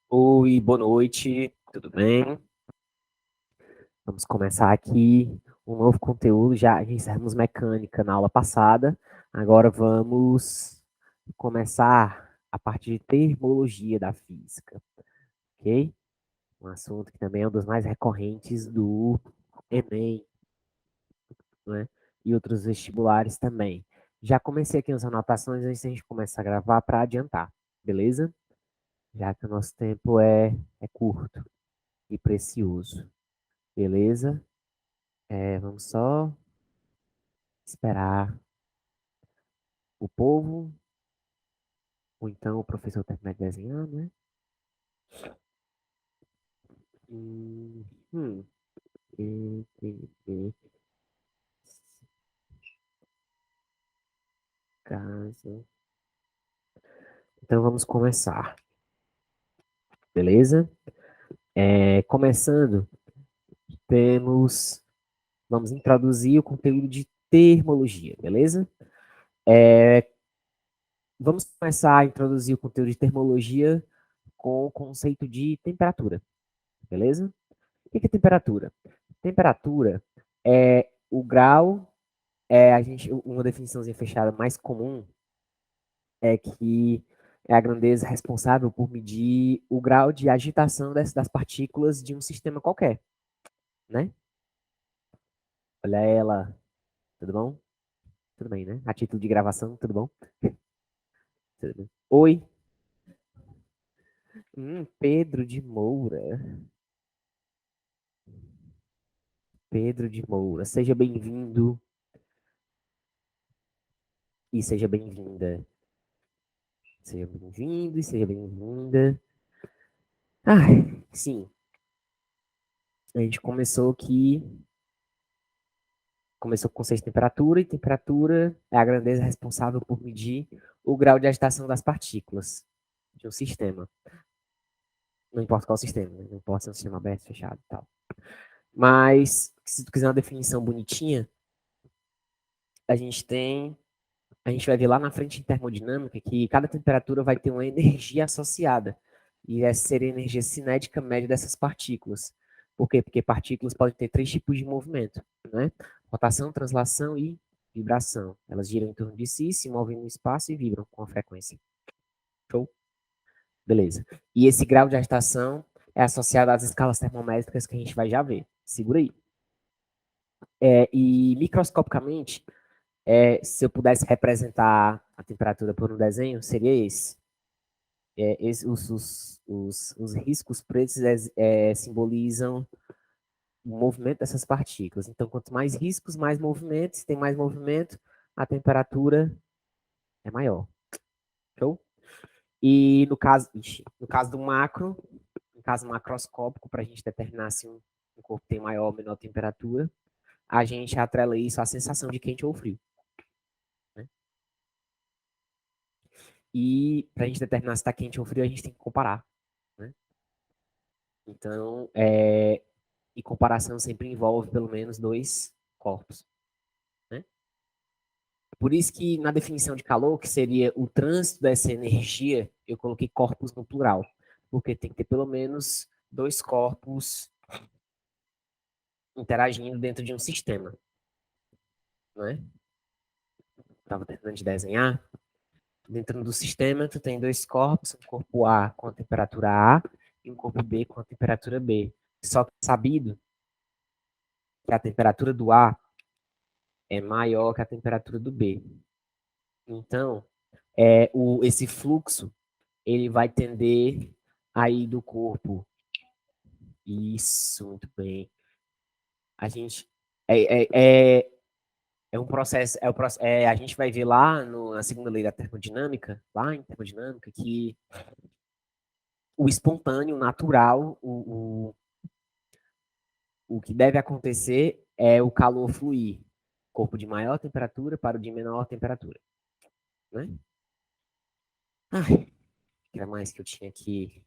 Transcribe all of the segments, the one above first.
Oi, boa noite, tudo bem? Vamos começar aqui um novo conteúdo. Já iniciamos mecânica na aula passada, agora vamos começar a parte de termologia da física, ok? Um assunto que também é um dos mais recorrentes do Enem, né? E outros vestibulares também. Já comecei aqui as anotações antes de a gente começar a gravar para adiantar, beleza? Já que o nosso tempo é curto e precioso, beleza? Vamos só esperar o povo, ou então o professor terminar de desenhar, né? Hum, hum, e, caso. Então vamos começar, beleza? Começando, temos, vamos introduzir o conteúdo de termologia, beleza? Vamos começar a introduzir o conteúdo de termologia com o conceito de temperatura, beleza? O que é temperatura? Temperatura é o grau. Uma definiçãozinha fechada mais comum é que é a grandeza responsável por medir o grau de agitação das partículas de um sistema qualquer, né? Olha ela, tudo bom? Tudo bem, né? A título de gravação, tudo bom? Tudo bem. Oi, Pedro de Moura. Pedro de Moura, seja bem-vindo e seja bem-vinda. Seja bem-vindo e seja bem-vinda. Ah, sim, a gente começou com o conceito de temperatura, e temperatura é a grandeza responsável por medir o grau de agitação das partículas de um sistema. Não importa qual sistema, né? Não importa se é um sistema aberto, fechado e tal. Mas, se tu quiser uma definição bonitinha, a gente tem. A gente vai ver lá na frente em termodinâmica que cada temperatura vai ter uma energia associada. E essa seria a energia cinética média dessas partículas. Por quê? Porque partículas podem ter três tipos de movimento, né? Rotação, translação e vibração. Elas giram em torno de si, se movem no espaço e vibram com a frequência. Show? Beleza. E esse grau de agitação é associado às escalas termométricas que a gente vai já ver. Segura aí. E microscopicamente, se eu pudesse representar a temperatura por um desenho, seria esse. Os riscos pretos simbolizam o movimento dessas partículas. Então, quanto mais riscos, mais movimentos. Se tem mais movimento, a temperatura é maior. Show? E no caso do macro, no caso macroscópico, para a gente determinar se um corpo tem maior ou menor temperatura, a gente atrela isso à sensação de quente ou frio. Né? E para a gente determinar se está quente ou frio, a gente tem que comparar. Né? Então, e comparação sempre envolve pelo menos dois corpos. Né? Por isso que na definição de calor, que seria o trânsito dessa energia, eu coloquei corpos no plural, porque tem que ter pelo menos dois corpos interagindo dentro de um sistema. Né? Estava tentando de desenhar. Dentro do sistema, tu tem dois corpos, um corpo A com a temperatura A e um corpo B com a temperatura B. Só que é sabido que a temperatura do A é maior que a temperatura do B. Então, esse fluxo ele vai tender a ir do corpo. Isso, muito bem. A gente é, é, é, é um processo, a gente vai ver lá na segunda lei da termodinâmica, lá em termodinâmica, que o espontâneo, natural, o que deve acontecer é o calor fluir. Corpo de maior temperatura para o de menor temperatura. Né? Ai, o que mais que eu tinha que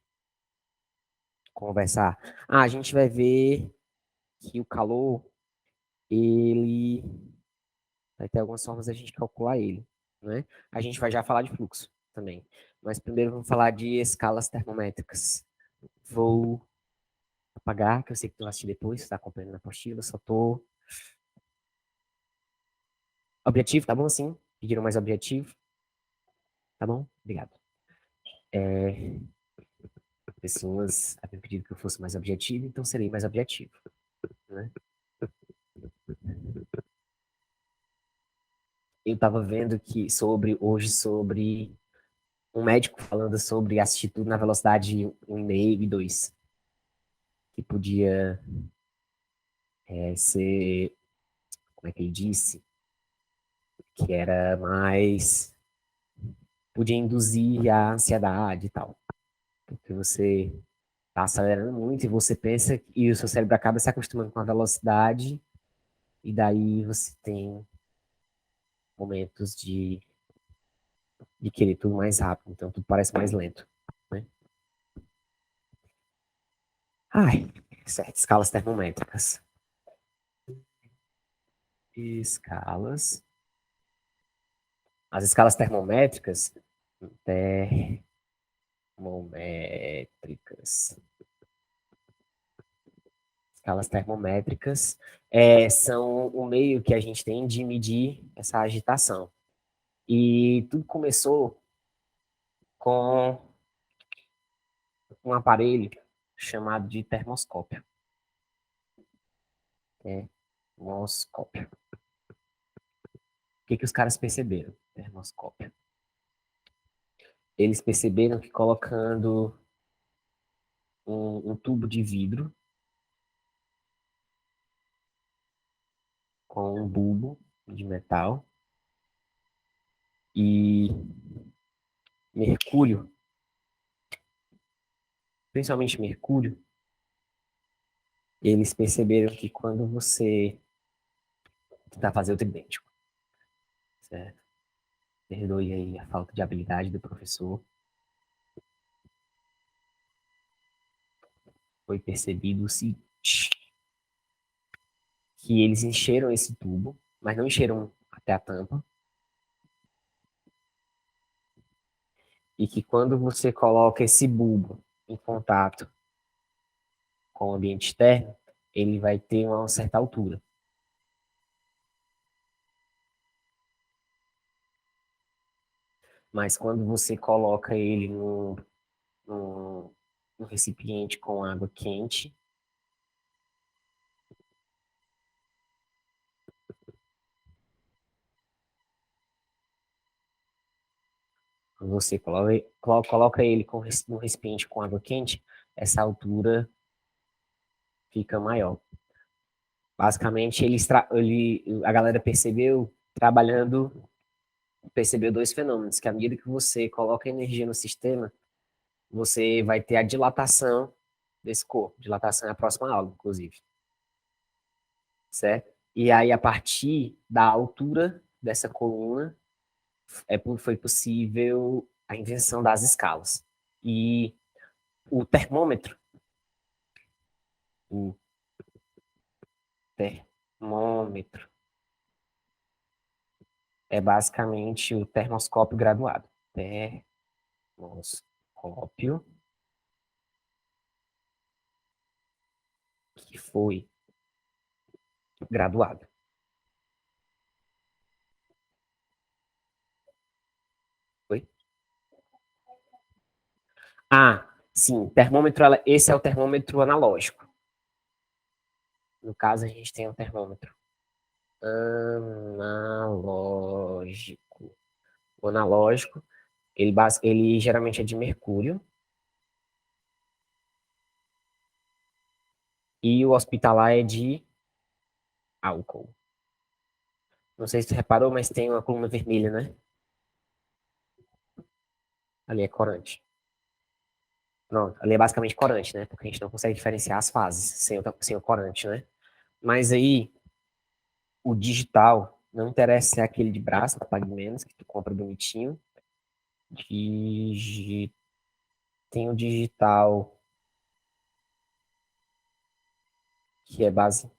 conversar? A gente vai ver que o calor, ele vai ter algumas formas da gente calcular ele. Né? A gente vai já falar de fluxo também. Mas primeiro vamos falar de escalas termométricas. Vou apagar, que eu sei que tu vai assistir depois, você tá acompanhando na apostila, só tô... Objetivo, tá bom assim? Pediram mais objetivo, tá bom? Obrigado. Pessoas haviam pedido que eu fosse mais objetivo, então serei mais objetivo, né? Eu tava vendo que hoje sobre um médico falando sobre assistir tudo na velocidade 1,5 e 2, que podia ser, como é que ele disse? Que era mais, podia induzir a ansiedade e tal. Porque você está acelerando muito e você pensa e o seu cérebro acaba se acostumando com a velocidade e daí você tem momentos de querer tudo mais rápido, então tudo parece mais lento, né? Ai, certo, escalas termométricas. Escalas. As escalas termométricas. Escalas termométricas são o meio que a gente tem de medir essa agitação. E tudo começou com um aparelho chamado de termoscópio. Termoscópio. O que os caras perceberam? Termoscópio. Eles perceberam que colocando um tubo de vidro com um bulbo de metal e mercúrio, principalmente mercúrio, eles perceberam que quando você tentar fazer outro idêntico, certo? Perdoe aí a falta de habilidade do professor, foi percebido o seguinte, que eles encheram esse tubo, mas não encheram até a tampa, e que quando você coloca esse bulbo em contato com o ambiente externo, ele vai ter uma certa altura. Mas quando você coloca ele num recipiente com água quente, você coloca ele num recipiente com água quente, essa altura fica maior. Basicamente, a galera percebeu dois fenômenos, que à medida que você coloca energia no sistema, você vai ter a dilatação desse corpo. Dilatação é a próxima aula, inclusive. Certo? E aí, a partir da altura dessa coluna, foi possível a invenção das escalas. E o termômetro, o termômetro, é basicamente o termoscópio graduado. Termoscópio que foi graduado. Foi? Ah, sim, termômetro, esse é o termômetro analógico. No caso, a gente tem um termômetro analógico. O analógico, ele geralmente é de mercúrio, e o hospitalar é de álcool. Não sei se você reparou, mas tem uma coluna vermelha, né? Ali é corante. Pronto, ali é basicamente corante, né? Porque a gente não consegue diferenciar as fases sem o corante, né? Mas aí, o digital, não interessa se é aquele de braço, que pague menos, que tu compra bonitinho. Digi... Tem o digital, que é, base...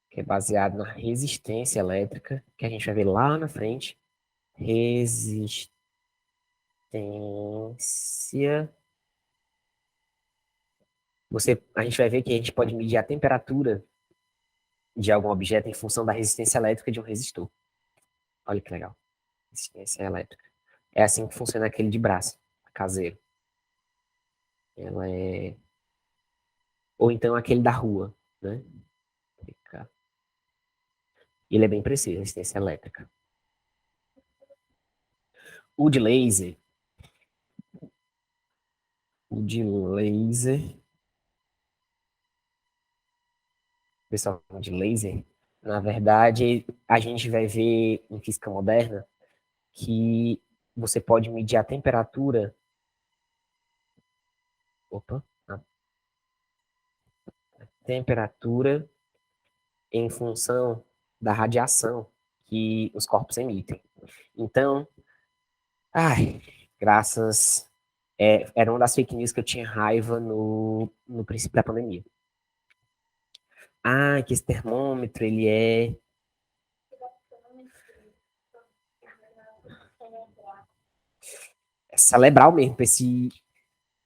que é baseado na resistência elétrica, que a gente vai ver lá na frente. Resistência A gente vai ver que a gente pode medir a temperatura de algum objeto em função da resistência elétrica de um resistor. Olha que legal. Resistência elétrica. É assim que funciona aquele de braço, caseiro. Ela é... Ou então aquele da rua, né? Ele é bem preciso, resistência elétrica. O de laser, o de laser, pessoal, o de laser, na verdade, a gente vai ver em física moderna que você pode medir a temperatura, opa, a temperatura em função da radiação que os corpos emitem. Então, ai, graças. Era uma das fake news que eu tinha raiva no princípio da pandemia. Ah, que esse termômetro, ele é celebral mesmo para esse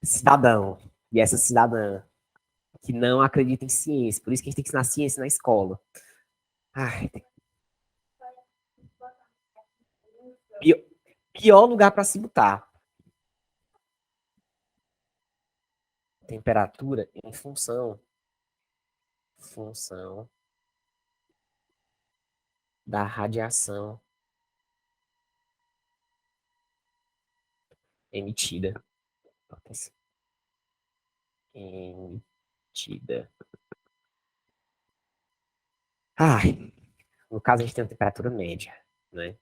cidadão e essa cidadã que não acredita em ciência. Por isso que a gente tem que ensinar ciência na escola. Ai, pior, pior lugar para se botar. Temperatura em função da radiação emitida. Emitida. Ai, no caso, a gente tem uma temperatura média, né?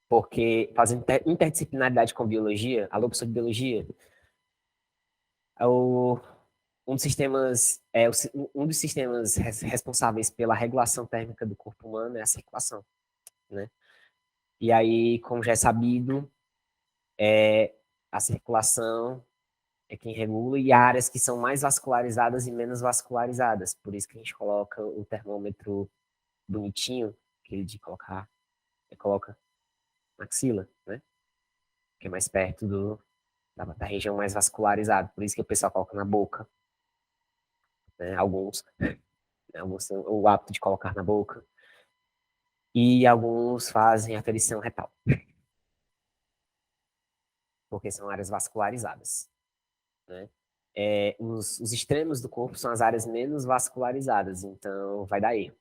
Porque fazendo interdisciplinaridade com biologia, alô, professor de biologia, é um dos sistemas, um dos sistemas responsáveis pela regulação térmica do corpo humano é a circulação, né? E aí, como já é sabido, a circulação é quem regula e há áreas que são mais vascularizadas e menos vascularizadas. Por isso que a gente coloca o termômetro bonitinho, aquele de colocar, coloca na axila, né? Que é mais perto da região mais vascularizada. Por isso que o pessoal coloca na boca, né? Alguns têm o hábito de colocar na boca. E alguns fazem aferição retal, porque são áreas vascularizadas, né? Os extremos do corpo são as áreas menos vascularizadas, então vai dar erro.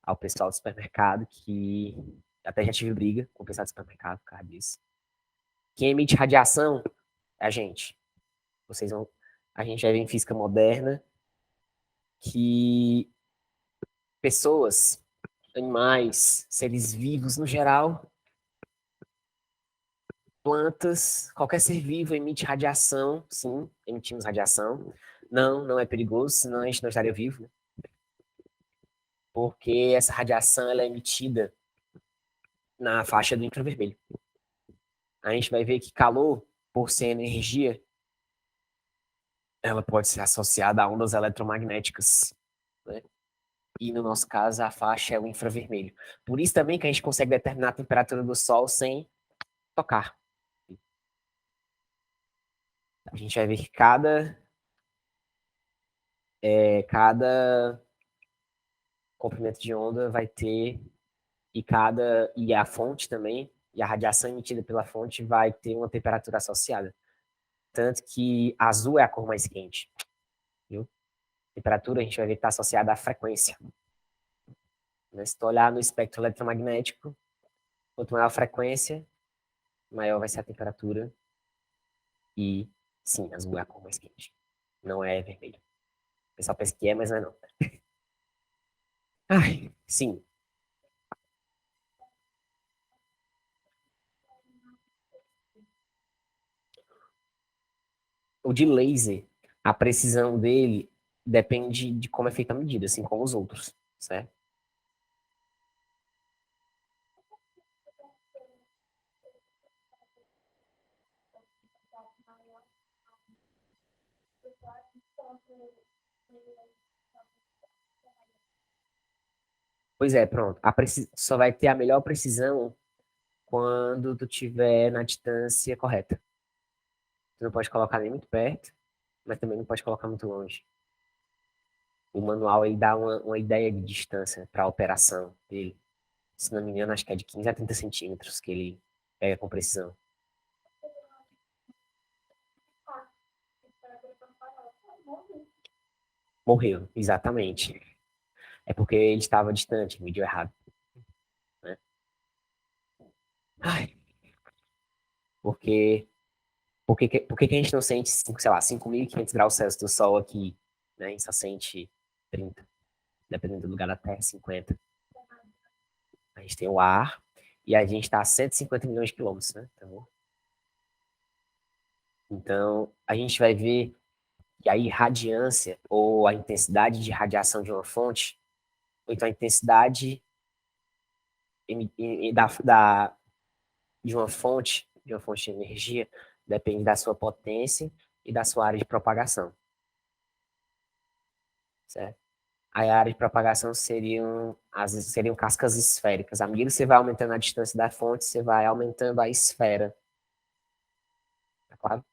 Ao pessoal do supermercado, que até já tive briga com o pessoal do supermercado por causa disso. Quem emite radiação é a gente. Vocês vão. A gente vai ver em física moderna que pessoas, animais, seres vivos no geral, plantas, qualquer ser vivo emite radiação, sim, emitimos radiação. Não, não é perigoso, senão a gente não estaria vivo, né? Porque essa radiação ela é emitida na faixa do infravermelho. A gente vai ver que calor, por ser energia, ela pode ser associada a ondas eletromagnéticas, né? E no nosso caso, a faixa é o infravermelho. Por isso também que a gente consegue determinar a temperatura do Sol sem tocar. A gente vai ver que cada comprimento de onda vai ter e a fonte também, e a radiação emitida pela fonte vai ter uma temperatura associada. Tanto que azul é a cor mais quente, viu? Temperatura a gente vai ver que está associada à frequência. Né? Se tu olhar no espectro eletromagnético, quanto maior a frequência, maior vai ser a temperatura. E sim, azul é a cor mais quente. Não é vermelho. O pessoal pensa que é, mas não é não. Ai, sim. O de laser, a precisão dele depende de como é feita a medida, assim como os outros, certo? Pois é, pronto. Só vai ter a melhor precisão quando tu tiver na distância correta. Tu não pode colocar nem muito perto, mas também não pode colocar muito longe. O manual ele dá uma ideia de distância para a operação dele. Se não me engano, acho que é de 15 a 30 centímetros que ele pega com precisão. Morreu, exatamente. É porque ele estava distante, mediu errado. Né? Ai, porque, por que a gente não sente, sei lá, 5.500 graus Celsius do Sol aqui, né? E só sente 30, dependendo do lugar da Terra, 50. A gente tem o ar e a gente está a 150 milhões de quilômetros, né? Então, a gente vai ver que a irradiância ou a intensidade de radiação de uma fonte, ou então a intensidade de uma fonte de energia, depende da sua potência e da sua área de propagação, certo? A área de propagação seriam cascas esféricas. À medida que você vai aumentando a distância da fonte, você vai aumentando a esfera, tá claro?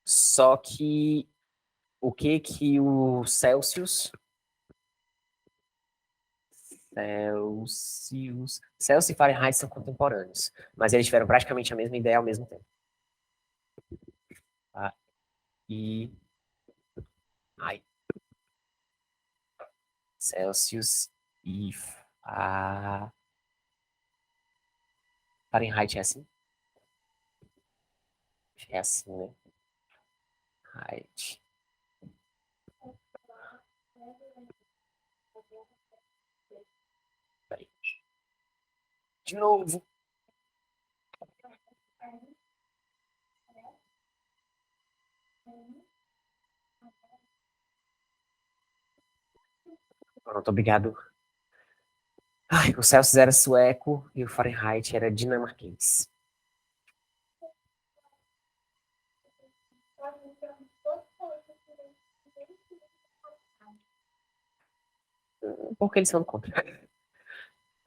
Só que o que que o Celsius e Fahrenheit são contemporâneos, mas eles tiveram praticamente a mesma ideia ao mesmo tempo. Tá? E ai, Celsius e a Fahrenheit é assim? É assim, né? Height. Peraí. De novo. Pronto, obrigado. Ai, o Celsius era sueco e o Fahrenheit era dinamarquês. Porque eles são contra.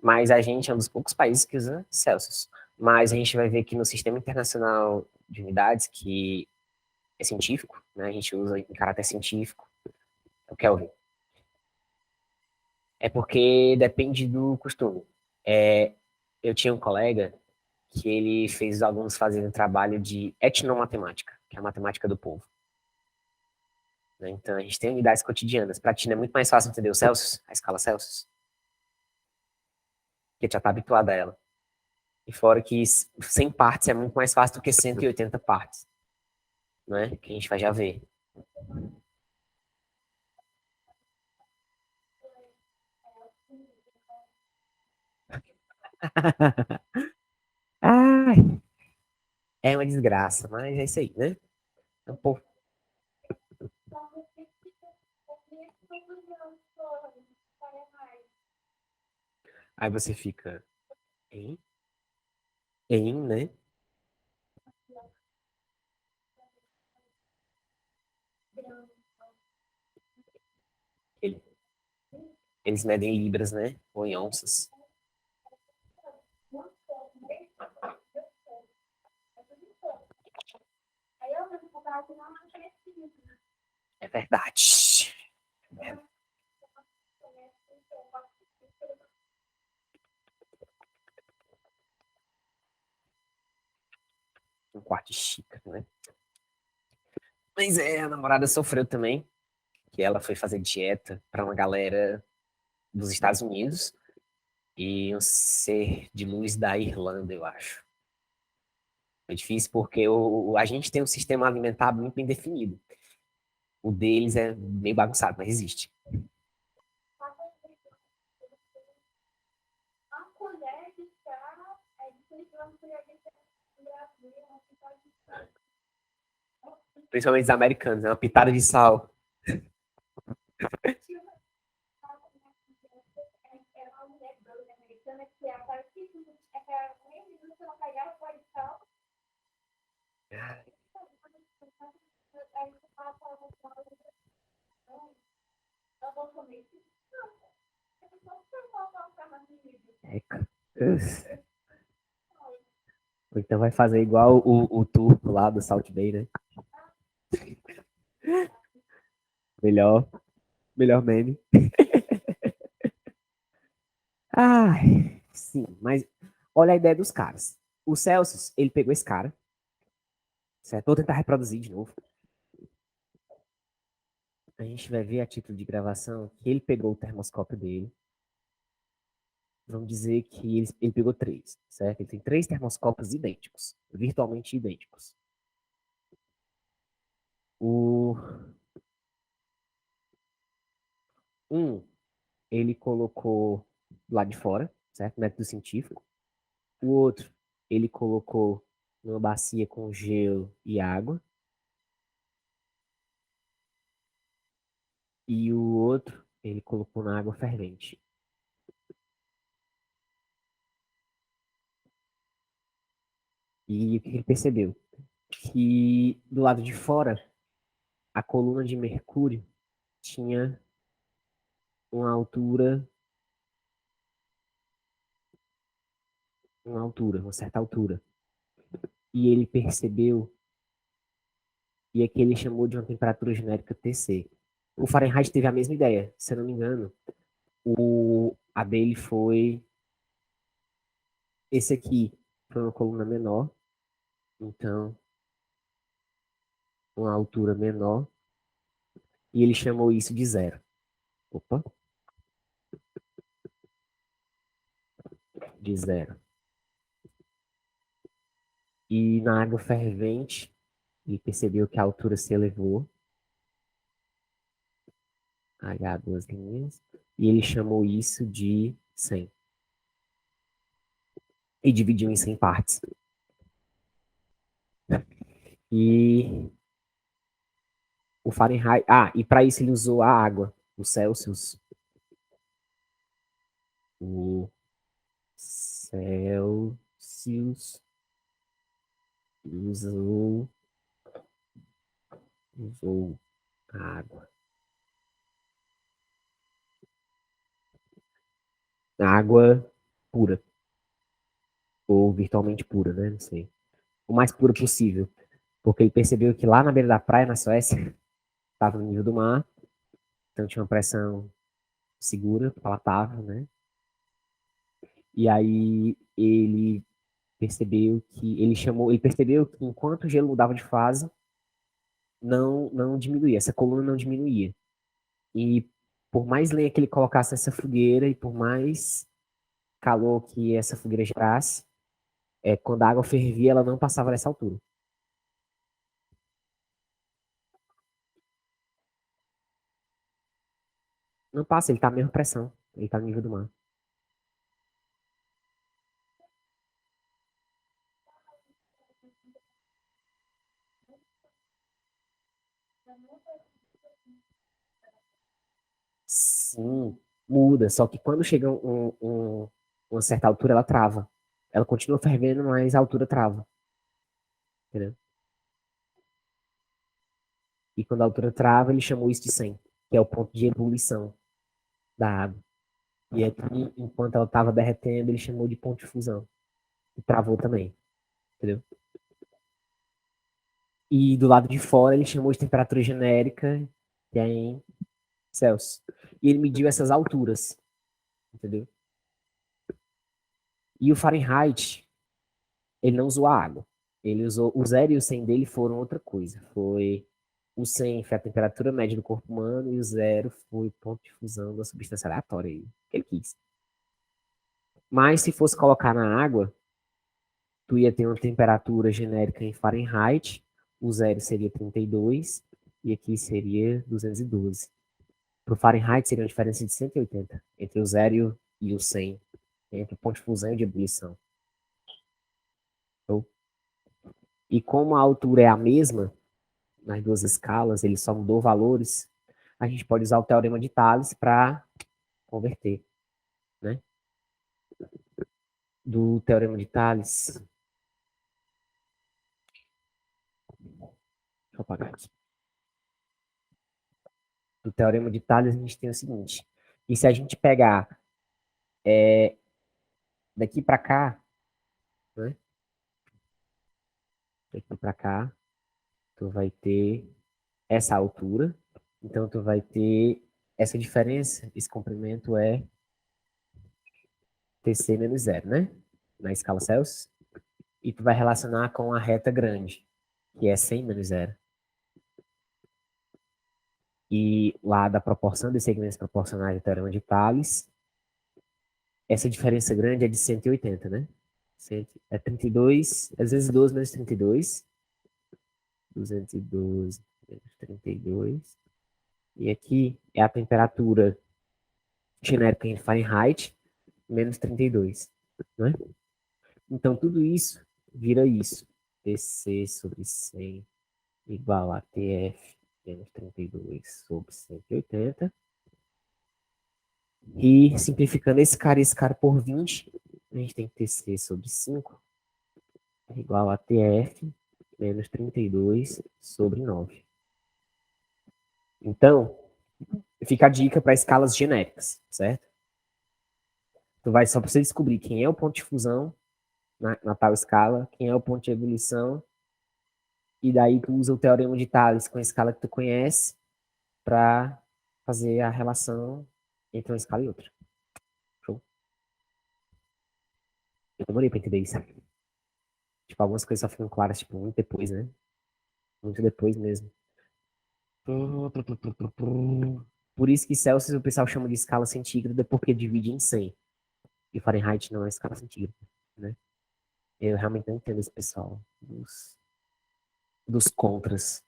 Mas a gente é um dos poucos países que usa Celsius. Mas a gente vai ver que no Sistema Internacional de Unidades, que é científico, né, a gente usa em caráter científico, é o Kelvin. É porque depende do costume. Eu tinha um colega que ele fez os alunos fazerem um trabalho de etnomatemática, que é a matemática do povo. Né? Então, a gente tem unidades cotidianas. Para ti, é muito mais fácil entender o Celsius, a escala Celsius, porque já está habituado a ela. E fora que 100 partes é muito mais fácil do que 180 partes, né? Que a gente vai já ver. Ai, é uma desgraça, mas é isso aí, né? Então, pô, aí você fica em, né? Ele- Eles medem em libras, né? Ou em onças. É verdade. Um quarto de xícara, né? Mas a namorada sofreu também, que ela foi fazer dieta para uma galera dos Estados Unidos e um ser de luz da Irlanda, eu acho. Foi difícil porque a gente tem um sistema alimentar muito bem definido. O deles é meio bagunçado, mas existe. Principalmente os americanos, é uma pitada de sal. É, Então vai fazer igual o turco lá do Salt Bay, né? Melhor, melhor meme. Ah, sim, mas olha a ideia dos caras. O Celsius, ele pegou esse cara, certo? Vou tentar reproduzir de novo. A gente vai ver a título de gravação que ele pegou o termoscópio dele. Vamos dizer que ele pegou três, certo? Ele tem três termoscópios idênticos, virtualmente idênticos. O um, ele colocou lá de fora, certo? Método científico. O outro, ele colocou numa bacia com gelo e água. E o outro, ele colocou na água fervente. E o que ele percebeu? Que do lado de fora, a coluna de Mercúrio tinha uma uma certa altura. E ele percebeu, e é que ele chamou de uma temperatura genérica TC. O Fahrenheit teve a mesma ideia, se eu não me engano. A dele foi esse aqui, foi uma coluna menor, então uma altura menor, e ele chamou isso de zero. Opa, de zero. E na água fervente, ele percebeu que a altura se elevou, H duas linhas, e ele chamou isso de 100. E dividiu em 100 partes. E o Fahrenheit. Ah, e para isso ele usou a água, o Celsius. O Celsius usou, usou a água. A água pura. Ou virtualmente pura, né? Não sei. O mais pura possível. Porque ele percebeu que lá na beira da praia, na Suécia, estava no nível do mar, então tinha uma pressão segura, palatável, né? E aí ele percebeu que enquanto o gelo mudava de fase, não diminuía, essa coluna não diminuía. E por mais lenha que ele colocasse nessa fogueira e por mais calor que essa fogueira gerasse, quando a água fervia, ela não passava dessa altura. Não passa, ele tá a mesma pressão, ele tá no nível do mar. Sim, muda, só que quando chega uma certa altura, ela trava. Ela continua fervendo, mas a altura trava, entendeu? E quando a altura trava, ele chamou isso de 100, que é o ponto de ebulição da água. E aqui, enquanto ela estava derretendo, ele chamou de ponto de fusão. E travou também, entendeu? E do lado de fora, ele chamou de temperatura genérica, que é em Celsius. E ele mediu essas alturas, entendeu? E o Fahrenheit, ele não usou a água. Ele usou o 0 e o 100 dele foram outra coisa. Foi o 100 foi a temperatura média do corpo humano e o 0 foi o ponto de fusão da substância aleatória aí, que ele quis. Mas se fosse colocar na água, tu ia ter uma temperatura genérica em Fahrenheit, o 0 seria 32 e aqui seria 212. Para o Fahrenheit seria uma diferença de 180 entre o 0 e o 100, entre o ponto de fusão e de ebulição. Então, e como a altura é a mesma, nas duas escalas, ele só mudou valores, a gente pode usar o teorema de Thales para converter, né? Do teorema de Thales, deixa eu apagar aqui. Do teorema de Thales, a gente tem o seguinte, e se a gente pegar daqui para cá, né? Daqui para cá, tu vai ter essa altura. Então, tu vai ter essa diferença. Esse comprimento é TC menos zero, né? Na escala Celsius. E tu vai relacionar com a reta grande, que é 100 menos zero. E lá da proporção dos segmentos proporcionais do teorema de Thales, essa diferença grande é de 180, né? É 32, às vezes 12 menos 32. 212 menos 32. E aqui é a temperatura genérica em Fahrenheit, menos 32, né? Então, tudo isso vira isso. TC sobre 100 igual a TF menos 32 sobre 180. E simplificando esse cara por 20, a gente tem que TC sobre 5 igual a TF menos 32 sobre 9. Então, fica a dica para escalas genéricas, certo? Tu vai só para você descobrir quem é o ponto de fusão na tal escala, quem é o ponto de ebulição, e daí tu usa o teorema de Thales com a escala que tu conhece para fazer a relação entre uma escala e outra. Show? Eu demorei para entender isso. Tipo, algumas coisas só ficam claras, tipo, muito depois, né? Muito depois mesmo. Por isso que Celsius o pessoal chama de escala centígrada, porque divide em 100. E Fahrenheit não é escala centígrada, né? Eu realmente não entendo esse pessoal dos contras.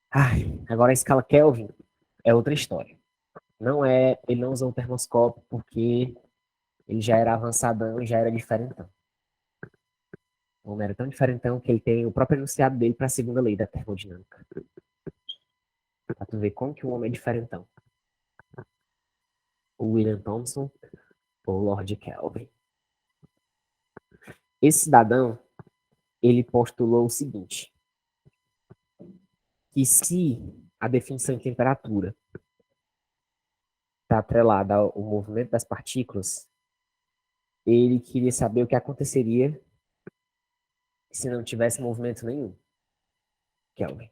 Ai, agora a escala Kelvin é outra história. Ele não usou o termoscópio porque ele já era avançadão e já era diferentão. O homem era tão diferentão que ele tem o próprio enunciado dele para a segunda lei da termodinâmica. Pra tu ver como que o homem é diferentão. O William Thomson ou Lord Kelvin. Esse cidadão, ele postulou o seguinte, que se a definição de temperatura está atrelada ao movimento das partículas, ele queria saber o que aconteceria se não tivesse movimento nenhum. Kelvin.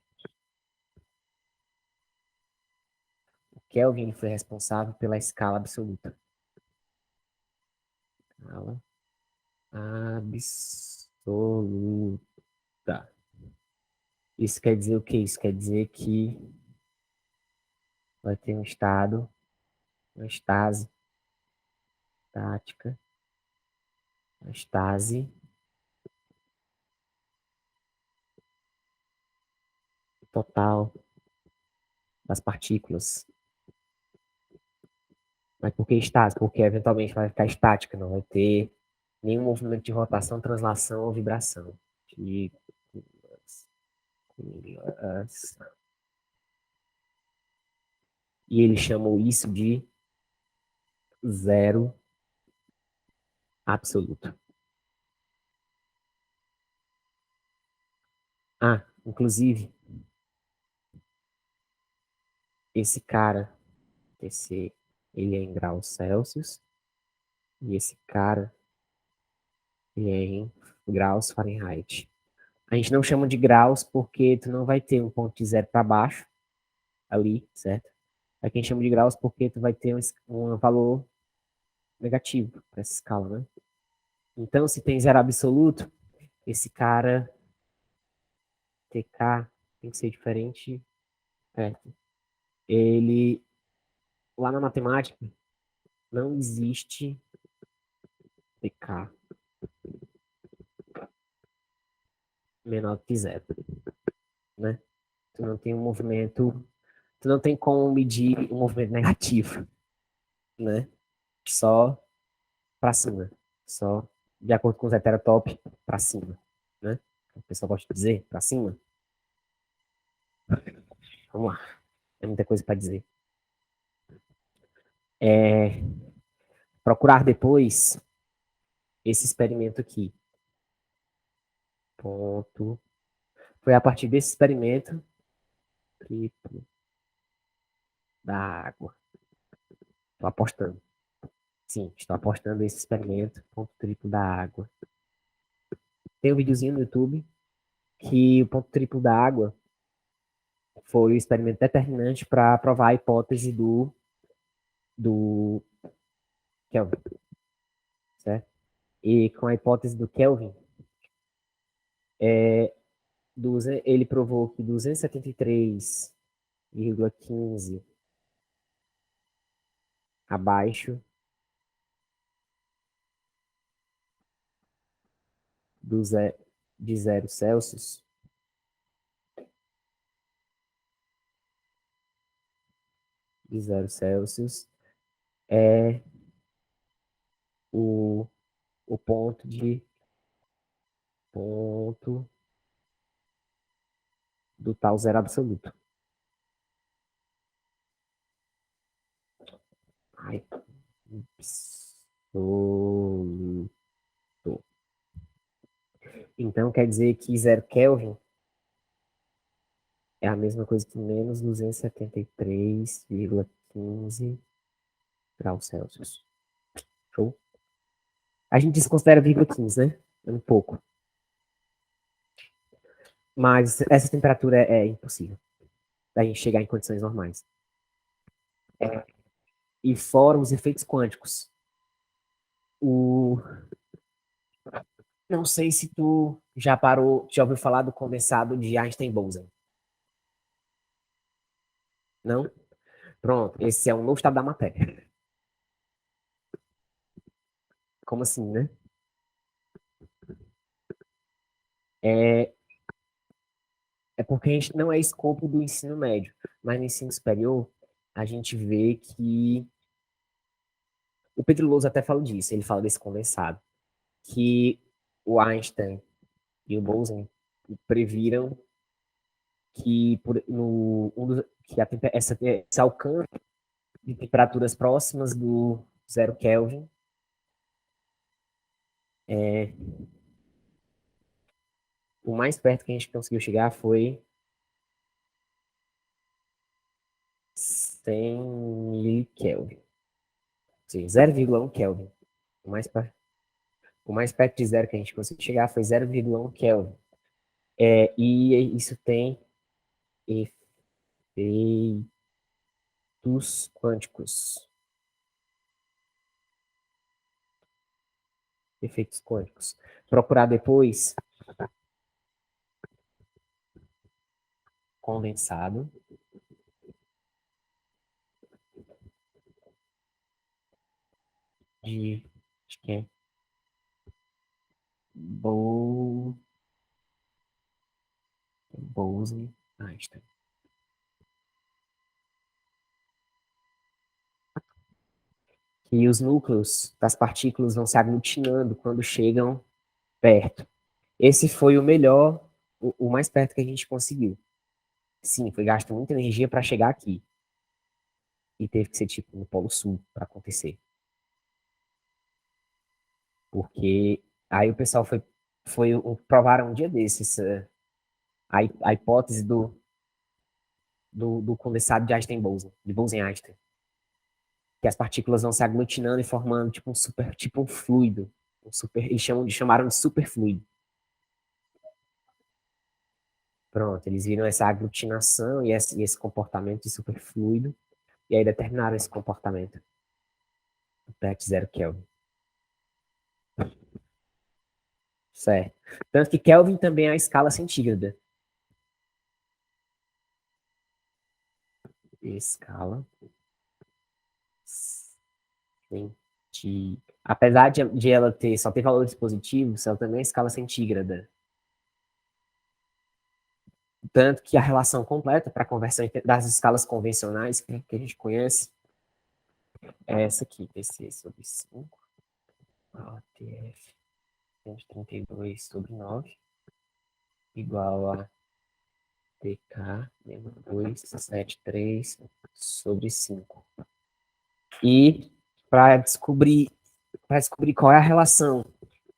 O Kelvin foi responsável pela escala absoluta. Escala absoluta. Isso quer dizer o quê? Isso quer dizer que vai ter um estado, uma estase estática, uma estase total das partículas. Mas por que estase? Porque eventualmente vai ficar estática, não vai ter nenhum movimento de rotação, translação ou vibração. E eles chamam isso de zero absoluto. Ah, inclusive, esse cara, ele é em graus Celsius, e esse cara, ele é em graus Fahrenheit. A gente não chama de graus porque tu não vai ter um ponto de zero para baixo ali, certo? Aqui a gente chama de graus porque tu vai ter um valor negativo para essa escala, né? Então, se tem zero absoluto, esse cara, TK, tem que ser diferente. É, ele, lá na matemática, não existe TK menor que zero, né? Tu não tem um movimento, tu não tem como medir um movimento negativo, né? Só para cima, só de acordo com os heterotop para cima, né? O pessoal gosta de dizer para cima. Vamos lá, é muita coisa para dizer. Procurar depois esse experimento aqui. Ponto. Foi a partir desse experimento triplo da água. Estou apostando. Sim, estou apostando nesse experimento ponto triplo da água. Tem um videozinho no YouTube que o ponto triplo da água foi o experimento determinante para provar a hipótese do Kelvin, certo? E com a hipótese do Kelvin, ele provou que 273,15 abaixo do de 0 Celsius é o, o ponto do tal zero absoluto. Ai, absoluto. Então quer dizer que 0 Kelvin é a mesma coisa que menos 273,15 graus Celsius. Show? A gente desconsidera vírgula 15, né? É um pouco. Mas essa temperatura é impossível da gente chegar em condições normais. E fora os efeitos quânticos. Não sei se tu já ouviu falar do condensado de Einstein-Boson. Não? Pronto, esse é um novo estado da matéria. Como assim, né? É, é porque a gente não é escopo do ensino médio, mas no ensino superior a gente vê que o Pedro Lousa até fala disso, ele fala desse condensado, que o Einstein e o Boson previram que, esse alcance de temperaturas próximas do 0 Kelvin o mais perto que a gente conseguiu chegar foi 100.000 Kelvin. Ou seja, 0,1 Kelvin. O mais, o mais perto de zero que a gente conseguiu chegar foi 0,1 Kelvin. E isso tem efeitos quânticos. Efeitos quânticos. Procurar depois condensado de, acho que é Bose-Einstein. Que os núcleos das partículas vão se aglutinando quando chegam perto. Esse foi o melhor, o mais perto que a gente conseguiu. Sim, foi gasto muita energia para chegar aqui. E teve que ser tipo no Polo Sul para acontecer. Porque aí o pessoal provaram um dia desses a hipótese do condensado de Einstein-Boson, de Bose-Einstein. Que as partículas vão se aglutinando e formando tipo um fluido. Eles chamaram de superfluido. Pronto, eles viram essa aglutinação e esse comportamento de superfluido, e aí determinaram esse comportamento. PET 0 Kelvin. Certo. Tanto que Kelvin também é a escala centígrada. Escala centígrada. Apesar de ela só ter valores positivos, ela também é escala centígrada. Tanto que a relação completa para a conversão das escalas convencionais que a gente conhece é essa aqui, PC sobre 5, ATF 132/9, igual a TK menos 273/5. E para descobrir qual é a relação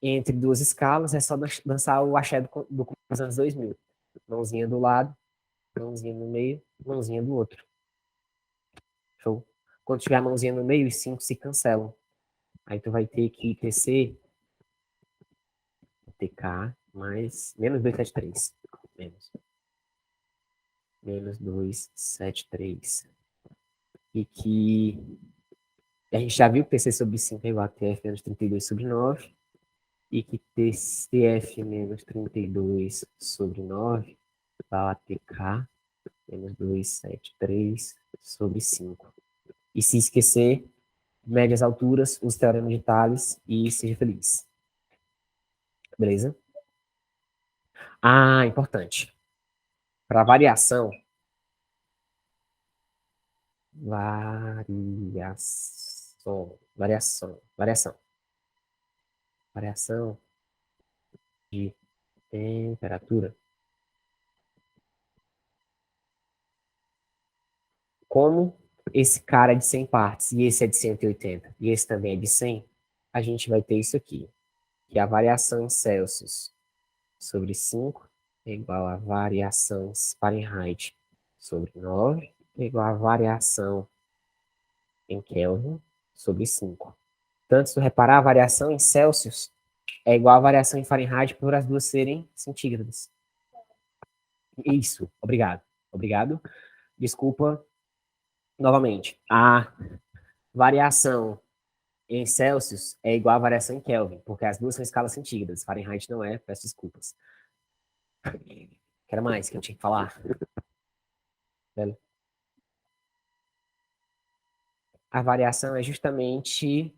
entre duas escalas, é só dançar o axé dos anos 2000. Mãozinha do lado, mãozinha no meio, mãozinha do outro. Show? Quando tiver a mãozinha no meio, os 5 se cancelam. Aí tu vai ter que crescer TK mais menos 273. Menos 273. E que a gente já viu que TC sobre 5 é igual a TF menos 32 sobre 9. E que TF menos 32 sobre 9 vai a TK menos 273 sobre 5. E se esquecer, mede as alturas, use o teorema de Tales e seja feliz. Beleza? Ah, importante. Para variação, variação de temperatura. Como esse cara é de 100 partes e esse é de 180 e esse também é de 100, a gente vai ter isso aqui, que é a variação em Celsius sobre 5 é igual a variação Fahrenheit sobre 9 é igual a variação em Kelvin sobre 5. Tanto se tu reparar, a variação em Celsius é igual à variação em Fahrenheit por as duas serem centígradas. Isso, obrigado. Obrigado. Desculpa novamente. A variação em Celsius é igual à variação em Kelvin, porque as duas são escalas centígradas. Fahrenheit não é, peço desculpas. Quero mais que eu tinha que falar. A variação é justamente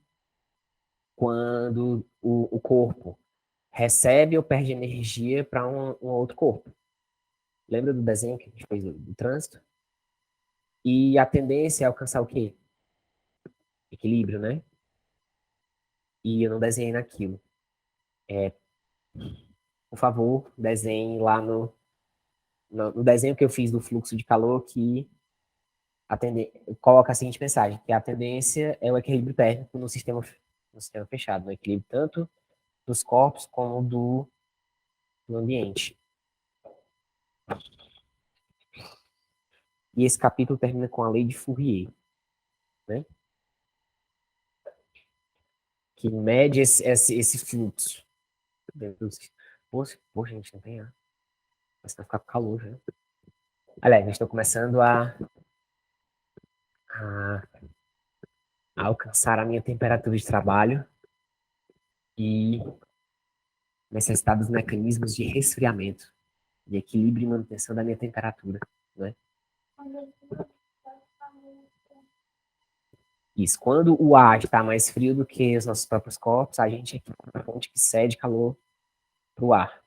quando o corpo recebe ou perde energia para um outro corpo. Lembra do desenho que a gente fez do trânsito? E a tendência é alcançar o quê? Equilíbrio, né? E eu não desenhei naquilo. Por favor, desenhe lá no desenho que eu fiz do fluxo de calor que coloca a seguinte mensagem, que a tendência é o equilíbrio térmico no sistema fechado, no equilíbrio tanto dos corpos como do ambiente. E esse capítulo termina com a lei de Fourier, né? Que mede esse fluxo. Poxa, gente, não tem ar. Mas vai ficar com calor já. Aliás, a gente está começando a alcançar a minha temperatura de trabalho e necessitar dos mecanismos de resfriamento, de equilíbrio e manutenção da minha temperatura, né? Isso. Quando o ar está mais frio do que os nossos próprios corpos, a gente é a fonte que cede calor para o ar.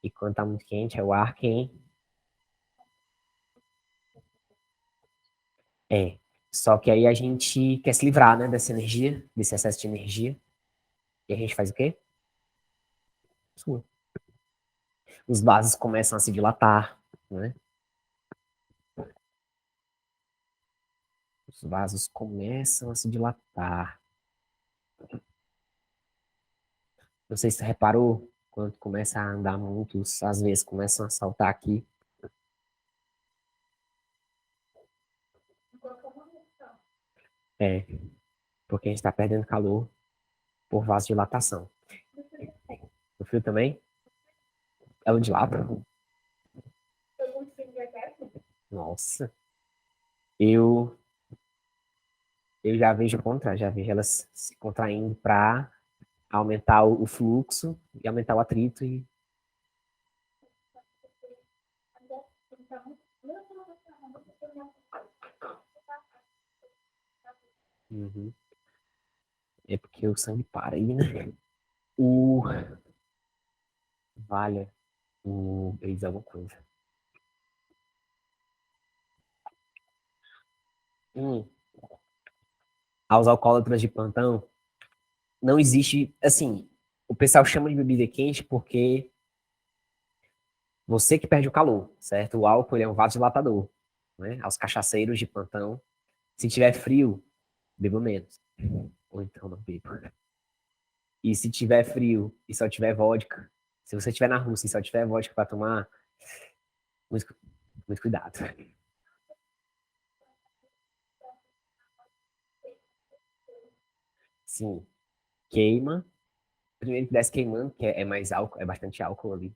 E quando está muito quente, é o ar quem é. Só que aí a gente quer se livrar, né, dessa energia, desse excesso de energia. E a gente faz o quê? Sua. Os vasos começam a se dilatar, né? Os vasos começam a se dilatar. Não sei se você reparou, quando começa a andar muito, às vezes começam a saltar aqui. É, porque a gente está perdendo calor por vasodilatação. O frio também? Ela dilata? Nossa. Eu, eu já vejo o contrário, já vejo elas se contraindo para aumentar o fluxo e aumentar o atrito. Uhum. É porque o sangue para aí, né? O. Vale. Eu ia dizer alguma coisa. Hum. Aos alcoólatras de plantão, não existe. Assim, o pessoal chama de bebida quente porque você que perde o calor, certo? O álcool ele é um vasodilatador, né? Aos cachaceiros de plantão, se tiver frio, beba menos. Ou então não beba. E se tiver frio e só tiver vodka, se você estiver na Rússia e só tiver vodka para tomar, muito, muito cuidado. Sim, queima Primeiro que desce queimando, que é mais álcool, é bastante álcool ali.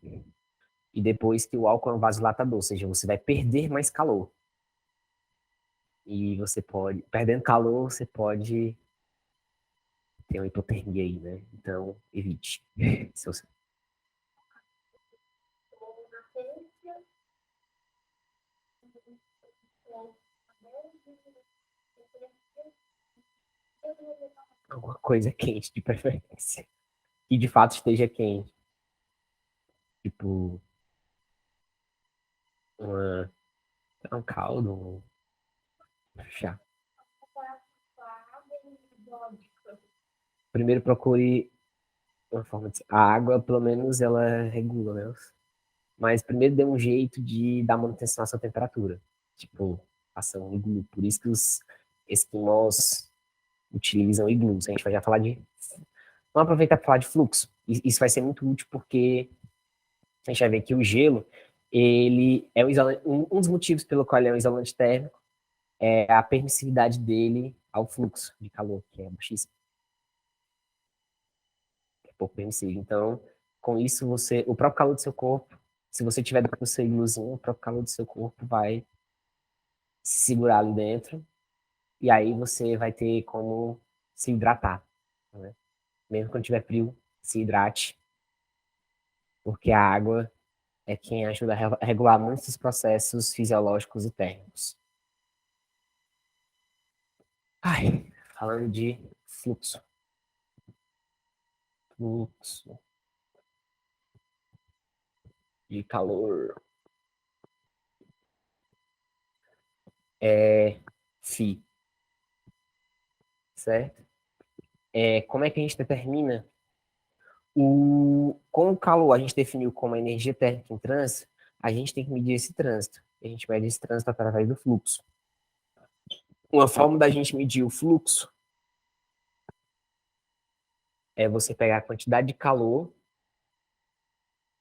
E depois que o álcool é um vasodilatador, ou seja, você vai perder mais calor. E você pode, perdendo calor, você pode ter uma hipotermia aí, né? Então, evite. Se você... Alguma coisa quente, de preferência. Que de fato esteja quente. Tipo, uma, um caldo, um chá. Primeiro procure uma forma de... A água, pelo menos, ela regula, né? Mas primeiro dê um jeito de dar manutenção à sua temperatura. Tipo, faça um iglu. Por isso que os esquimós utilizam iglus. A gente vai já falar de... Vamos aproveitar para falar de fluxo. Isso vai ser muito útil porque a gente vai ver que o gelo, ele é um isolante, um dos motivos pelo qual ele é um isolante térmico é a permissividade dele ao fluxo de calor, que é baixíssimo, que é pouco permissível. Então, com isso, você, o próprio calor do seu corpo, se você tiver dentro do seu igluzinho, o próprio calor do seu corpo vai se segurar ali dentro, e aí você vai ter como se hidratar, né? Mesmo quando tiver frio, se hidrate, porque a água é quem ajuda a regular muitos processos fisiológicos e térmicos. Ai, falando de fluxo. Fluxo de calor. É Φ, certo? Como é que a gente determina com o calor? A gente definiu como a energia térmica em trânsito, a gente tem que medir esse trânsito. A gente mede esse trânsito através do fluxo. Uma forma da gente medir o fluxo é você pegar a quantidade de calor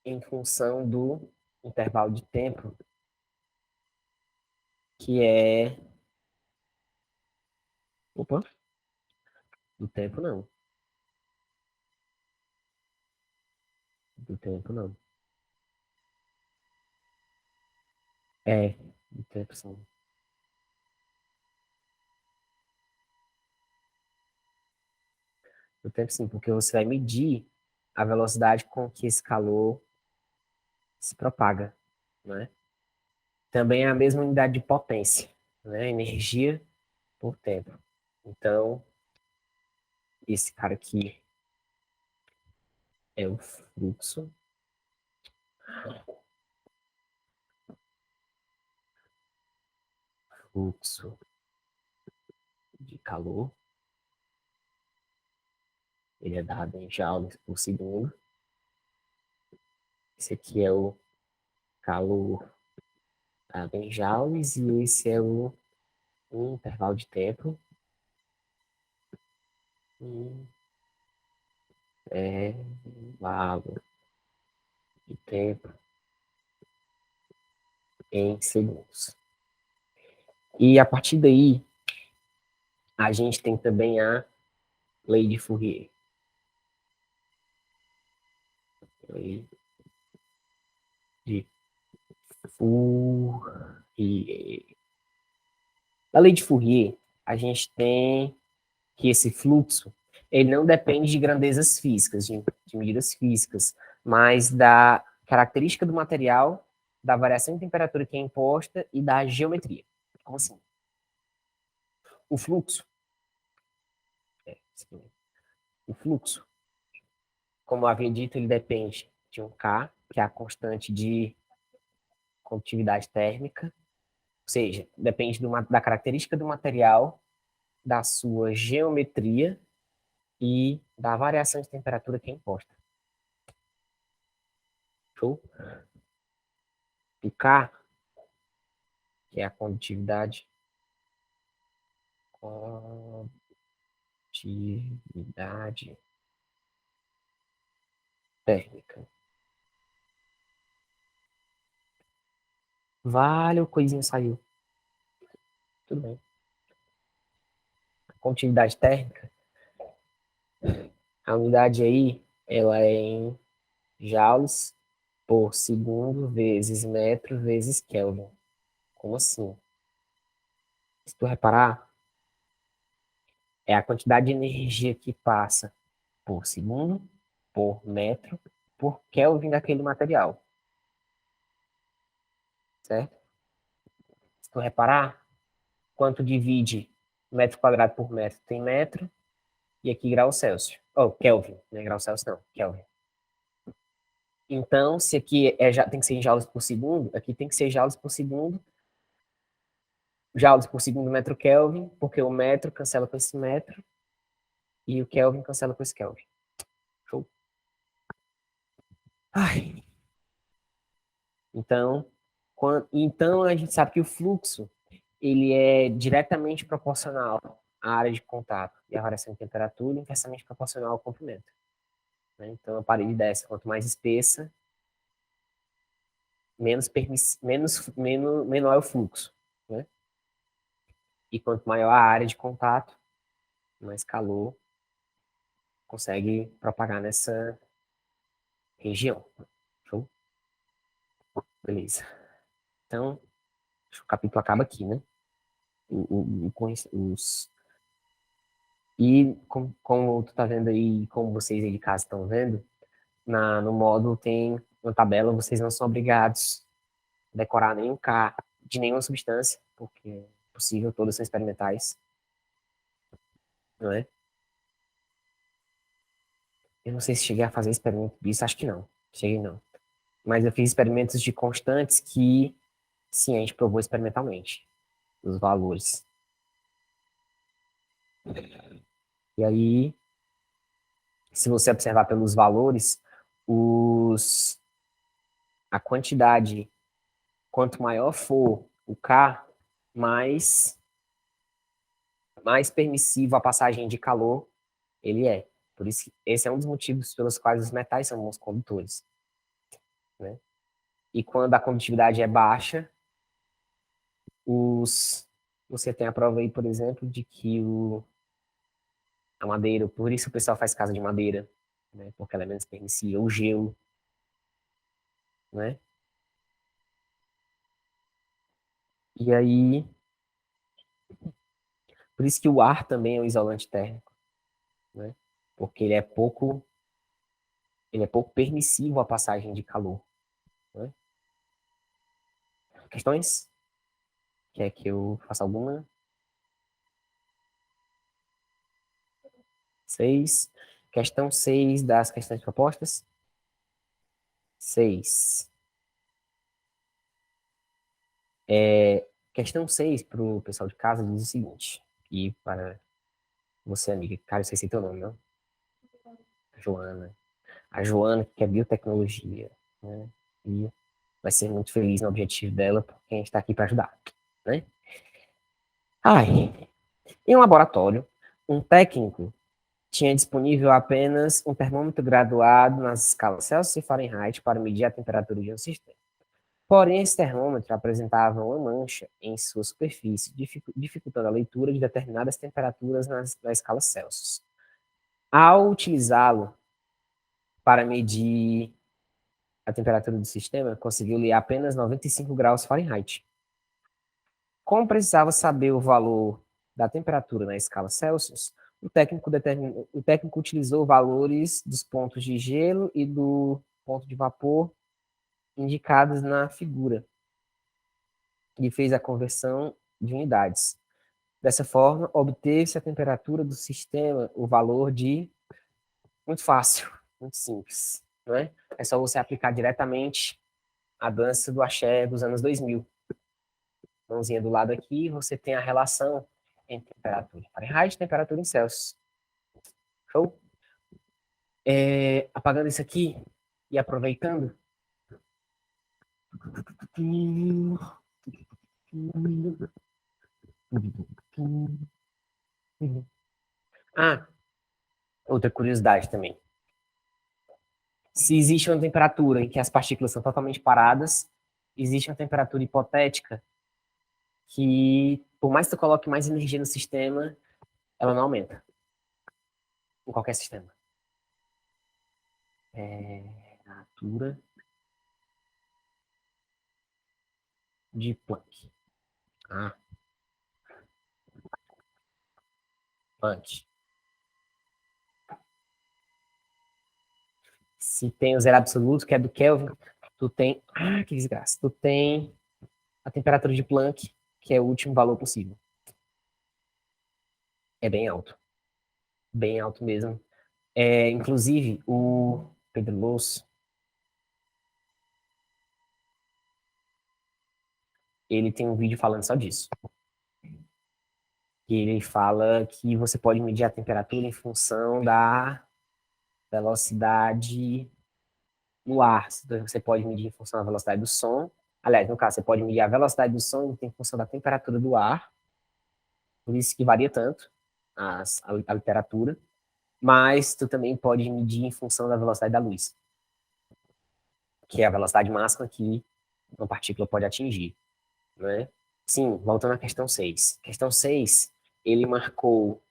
em função do intervalo de tempo, que é. Opa, do tempo não. Do tempo não. Do tempo sim. Do tempo sim, porque você vai medir a velocidade com que esse calor se propaga, né? Também é a mesma unidade de potência, né? Energia por tempo. Então, esse cara aqui é o fluxo de calor. Ele é dado em joules por segundo. Esse aqui é o calor dado em joules e esse é o intervalo de tempo. Intervalo de tempo em segundos. E a partir daí, a gente tem também a lei de Fourier. Lei de Fourier. Na lei de Fourier, a gente tem que esse fluxo ele não depende de grandezas físicas, de medidas físicas, mas da característica do material, da variação de temperatura que é imposta e da geometria. Como assim? O fluxo, o fluxo, como eu havia dito, ele depende de um K, que é a constante de condutividade térmica, ou seja, depende da característica do material, da sua geometria e da variação de temperatura que é imposta. Show? O K, que é a condutividade térmica. Vale, o coisinho saiu. Tudo bem. A condutividade térmica, a unidade aí ela é em joules por segundo vezes metro vezes Kelvin. Como assim? Se tu reparar, é a quantidade de energia que passa por segundo, por metro, por Kelvin daquele material, certo? Se tu reparar, quanto divide metro quadrado por metro tem metro, e aqui grau Celsius. Oh, Kelvin, não é grau Celsius não, Kelvin. Então, se aqui tem que ser em joules por segundo, aqui tem que ser joules por segundo metro Kelvin, porque o metro cancela com esse metro, e o Kelvin cancela com esse Kelvin. Show? Ai. Então a gente sabe que o fluxo ele é diretamente proporcional à área de contato e à variação de temperatura, inversamente proporcional ao comprimento. Né? Então a parede dessa, quanto mais espessa, menor é o fluxo. Né? E quanto maior a área de contato, mais calor consegue propagar nessa região. Show? Beleza. Então, o capítulo acaba aqui, né? Os, e como tu tá vendo aí, como vocês aí de casa estão vendo, no módulo tem uma tabela, vocês não são obrigados a decorar nenhum K de nenhuma substância, porque é possível, todas são experimentais, não é? Eu não sei se cheguei a fazer experimento disso, acho que não, cheguei não. Mas eu fiz experimentos de constantes que, sim, a gente provou experimentalmente, os valores. E aí, se você observar pelos valores, a quantidade, quanto maior for o K, mais permissivo a passagem de calor ele é. Por isso, esse é um dos motivos pelos quais os metais são bons condutores. Né? E quando a condutividade é baixa, você tem a prova aí, por exemplo, de que a madeira, por isso o pessoal faz casa de madeira, né? Porque ela é menos permissiva, o gelo, né? E aí, por isso que o ar também é um isolante térmico, né? Porque ele é pouco permissivo à passagem de calor. Né? Questões? Quer que eu faça alguma? 6. Questão 6 das questões propostas. 6. Questão 6 para o pessoal de casa diz o seguinte, e para você, amiga, cara, eu sei se é teu nome, não? Joana. A Joana, que é biotecnologia, né? E vai ser muito feliz no objetivo dela, porque a gente está aqui para ajudar, né? Ai, em um laboratório, um técnico tinha disponível apenas um termômetro graduado nas escalas Celsius e Fahrenheit para medir a temperatura de um sistema. Porém, esse termômetro apresentava uma mancha em sua superfície, dificultando a leitura de determinadas temperaturas na escala Celsius. Ao utilizá-lo para medir a temperatura do sistema, conseguiu ler apenas 95 graus Fahrenheit. Como precisava saber o valor da temperatura na escala Celsius, o técnico utilizou valores dos pontos de gelo e do ponto de vapor indicados na figura e fez a conversão de unidades. Dessa forma, obteve-se a temperatura do sistema, o valor de... Muito fácil, muito simples. Não é? É só você aplicar diretamente a dança do axé dos anos 2000. Mãozinha do lado aqui, você tem a relação entre temperatura em Fahrenheit e temperatura em Celsius. Show? Apagando isso aqui e aproveitando. Ah, outra curiosidade também. Se existe uma temperatura em que as partículas são totalmente paradas, existe uma temperatura hipotética que, por mais que tu coloque mais energia no sistema, ela não aumenta. Em qualquer sistema. Temperatura de Planck. Ah, Planck. Se tem o zero absoluto, que é do Kelvin, tu tem... Ah, que desgraça. Tu tem a temperatura de Planck, que é o último valor possível. É bem alto mesmo. Inclusive, o Pedro Loos, ele tem um vídeo falando só disso. Que ele fala que você pode medir a temperatura em função da velocidade no ar. Você pode medir em função da velocidade do som. Aliás, no caso, você pode medir a velocidade do som em função da temperatura do ar. Por isso que varia tanto a literatura. Mas tu também pode medir em função da velocidade da luz, que é a velocidade máxima que uma partícula pode atingir, né? Sim, voltando à questão 6. Questão 6, ele marcou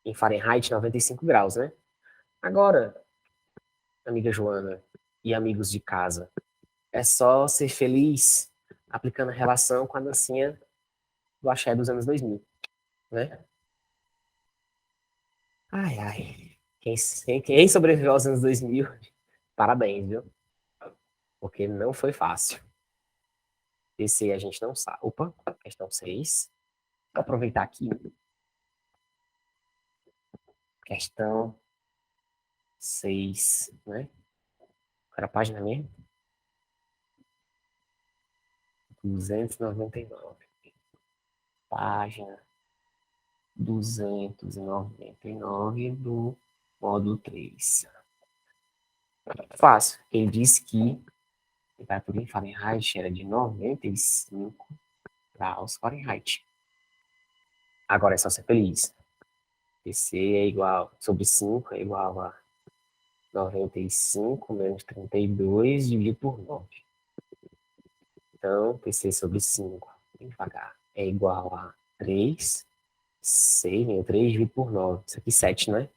em Fahrenheit 95 graus, né? Agora, amiga Joana e amigos de casa, é só ser feliz aplicando a relação com a dancinha do axé dos anos 2000, né? Ai, ai. Quem sobreviveu aos anos 2000, parabéns, viu? Porque não foi fácil. Esse a gente não sabe. Opa, questão 6. Vou aproveitar aqui. Questão 6, né? Qual era a página mesmo? 299. Página 299 do módulo 3. Fácil. Ele disse que a temperatura em Fahrenheit era de 95 graus Fahrenheit. Agora é só ser feliz. PC é igual, sobre 5 é igual a 95 menos 32 dividido por 9. Então, PC sobre 5, bem devagar, é igual a 3, 6, né? 3 dividido por 9. Isso aqui 7, né?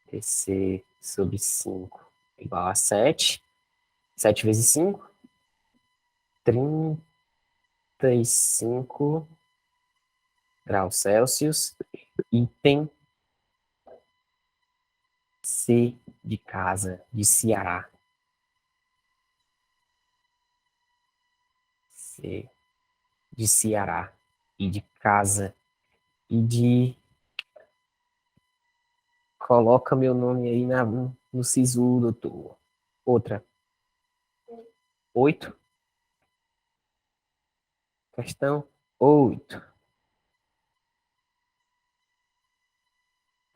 PC sobre 5 é igual a 7. 7 vezes 5, 35 graus Celsius. Item C de casa, de Ceará. C de Ceará. E de casa. E de... Coloca meu nome aí no SISU, doutor. Outra. 8. Questão 8.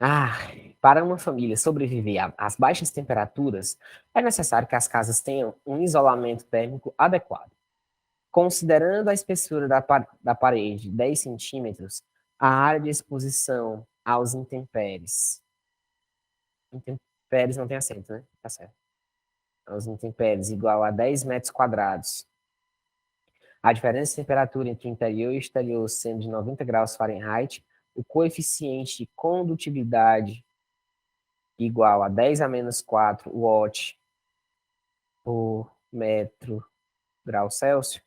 Ah, para uma família sobreviver às baixas temperaturas, é necessário que as casas tenham um isolamento térmico adequado. Considerando a espessura da parede 10 centímetros, a área de exposição aos intempéries. Intempéries não tem acento, né? Tá certo. Aos intempéries igual a 10 metros quadrados. A diferença de temperatura entre o interior e o exterior sendo de 90 graus Fahrenheit, o coeficiente de condutibilidade igual a 10 a menos 4 watt por metro grau Celsius,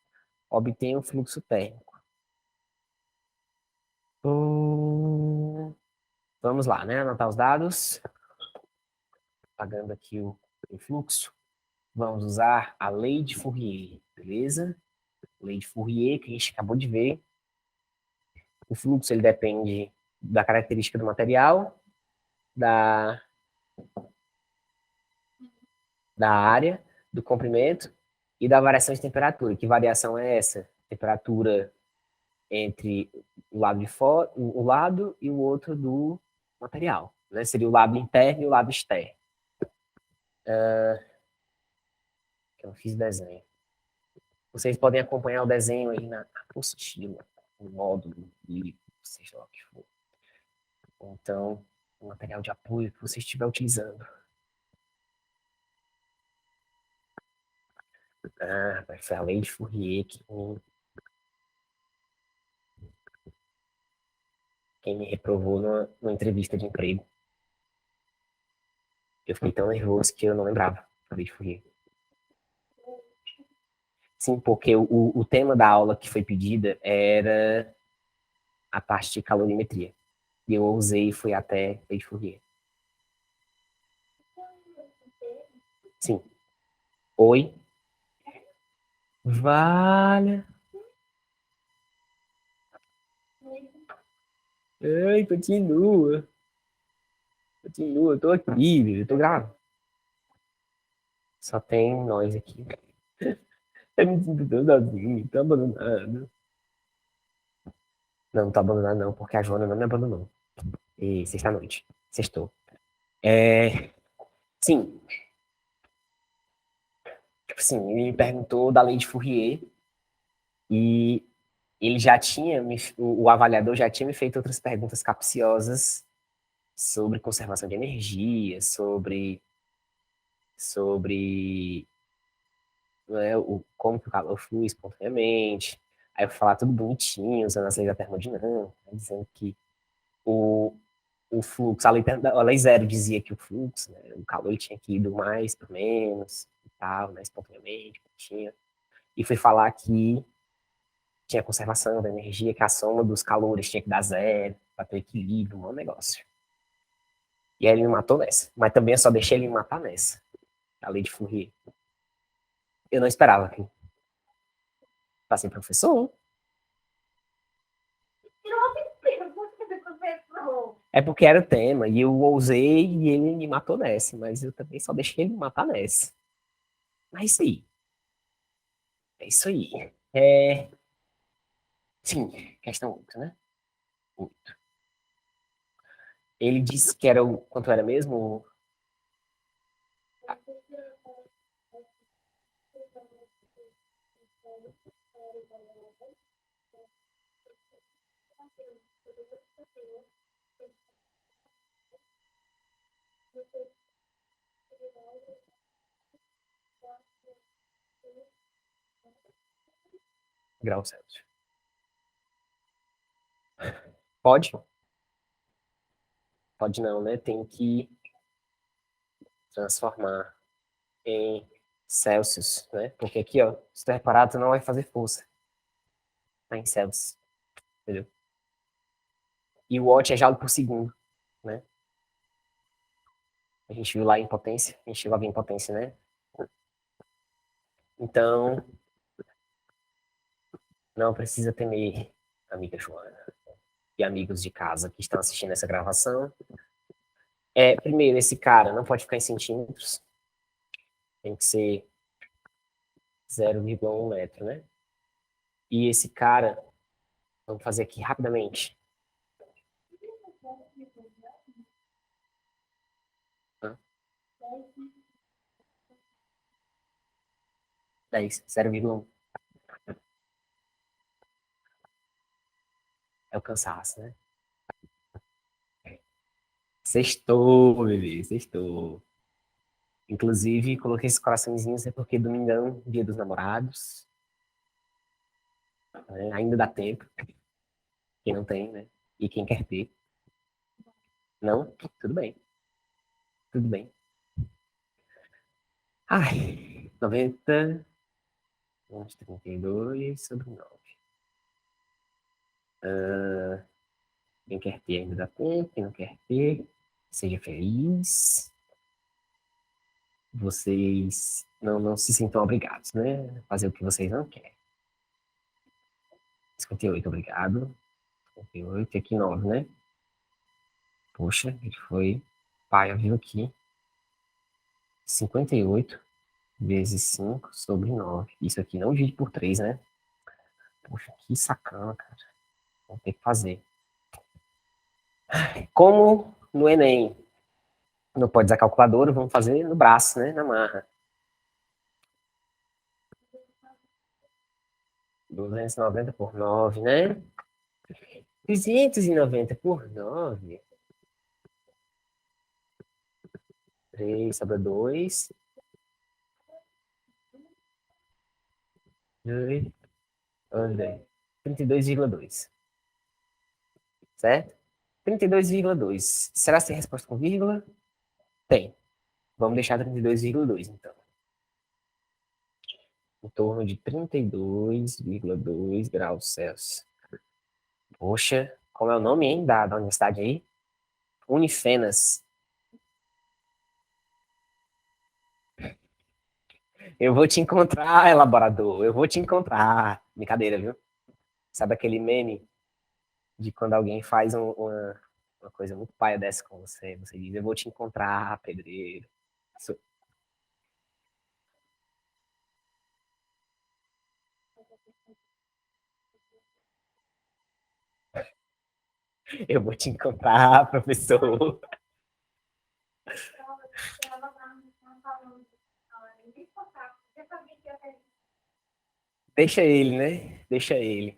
obtém o fluxo térmico. Vamos lá, né? Anotar os dados. Pagando aqui o fluxo. Vamos usar a lei de Fourier, beleza? Lei de Fourier, que a gente acabou de ver. O fluxo ele depende da característica do material, da área, do comprimento e da variação de temperatura. Que variação é essa? Temperatura entre o lado de fora, o lado e o outro do material, né? Seria o lado interno e o lado externo. Eu fiz desenho. Vocês podem acompanhar o desenho aí na apostila, no módulo, livro, seja lá o que for. Ou então, o material de apoio que você estiver utilizando. Ah, foi a lei de Fourier que quem me reprovou numa entrevista de emprego. Eu fiquei tão nervoso que eu não lembrava a lei de Fourier. Sim, porque o tema da aula que foi pedida era a parte de calorimetria. E eu ousei e fui até lei de Fourier. Sim. Oi? Vale. Ai, continua. Continua, eu tô aqui, eu tô gravando. Só tem nós aqui. Eu me sinto tão sozinho, tô abandonado. Não, não tô abandonado não, porque a Joana não me abandonou. E sexta-noite. Sextou. Sim, tipo assim, ele me perguntou da lei de Fourier e ele já tinha, o avaliador já tinha me feito outras perguntas capciosas sobre conservação de energia, sobre né, como que o calor flui espontaneamente. Aí eu fui falar tudo bonitinho, usando as leis da termodinâmica, né, dizendo que o, o fluxo, a lei zero dizia que o fluxo, né, o calor tinha que ir do mais para menos, e tal, né, espontaneamente, tinha. E fui falar que tinha conservação da energia, que a soma dos calores tinha que dar zero, para ter equilíbrio, um negócio. E aí ele me matou nessa. Mas também eu só deixei ele me matar nessa, a lei de Fourier. Eu não esperava que passei professor. É porque era o tema, e eu ousei e ele me matou nessa, mas eu também só deixei ele me matar nessa. Mas é isso aí. É isso aí. Sim, questão 8, né? Ele disse que era o. Quanto era mesmo? Grau Celsius. Pode? Pode não, né? Tem que transformar em Celsius, né? Porque aqui, ó, se tu reparar, tu não vai fazer força. Tá em Celsius, entendeu? E o watt é joule por segundo, né? A gente viu lá em potência, a gente chegou a ver em potência, né? Então, não precisa temer, amiga Joana e amigos de casa que estão assistindo essa gravação. Primeiro, esse cara não pode ficar em centímetros, tem que ser 0,1 metro, né? E esse cara, vamos fazer aqui rapidamente. 10, 0,1. É o cansaço, né? Sextou, bebê, sextou. Inclusive, coloquei esses coraçõezinhos é porque domingão, dia dos namorados, né? Ainda dá tempo. Quem não tem, né? E quem quer ter. Não? Tudo bem. Tudo bem. Ai, 90, 32 sobre 9. Quem quer ter ainda dá tempo, quem não quer ter, seja feliz. Vocês não se sintam obrigados, né? Fazer o que vocês não querem. 58, obrigado. 58, aqui 9, né? Poxa, ele foi paia, viu aqui. 58 vezes 5 sobre 9. Isso aqui não divide por 3, né? Poxa, que sacana, cara. Vamos ter que fazer. Como no Enem não pode usar calculadora, vamos fazer no braço, né? Na marra. 290 por 9, né? 290 por 9. 3 sobra 2. 2, 32,2. Certo? 32,2. Será que tem resposta com vírgula? Tem. Vamos deixar 32,2, então. Em torno de 32,2 graus Celsius. Poxa, como é o nome, hein, da universidade aí? Unifenas. Eu vou te encontrar, elaborador. Eu vou te encontrar. Brincadeira, viu? Sabe aquele meme de quando alguém faz uma coisa muito paia dessa com você? Você diz, eu vou te encontrar, pedreiro. Eu vou te encontrar, professor. Deixa ele, né? Deixa ele.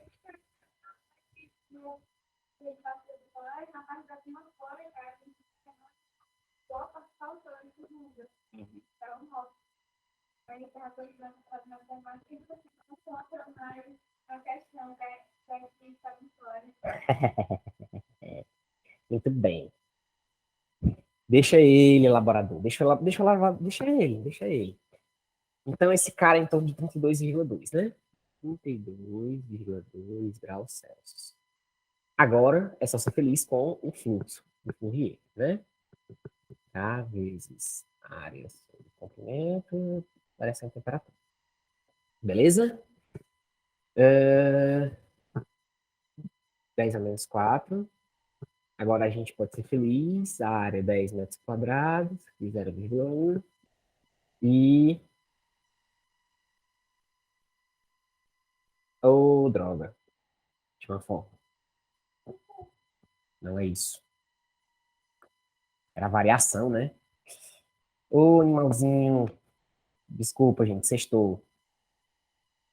Muito bem. Deixa ele, elaborador. Deixa ele. Então, esse cara é em torno de 32,2, né? 32,2 graus Celsius. Agora, é só ser feliz com o fluxo do Fourier, né? K vezes área sobre comprimento, variação de temperatura. Beleza? 10 a menos 4. Agora a gente pode ser feliz. A área é 10 metros quadrados, 0,1. E. Oh, droga. Última forma. Não é isso. Era variação, né? Ô, animalzinho. Desculpa, gente. Sextou.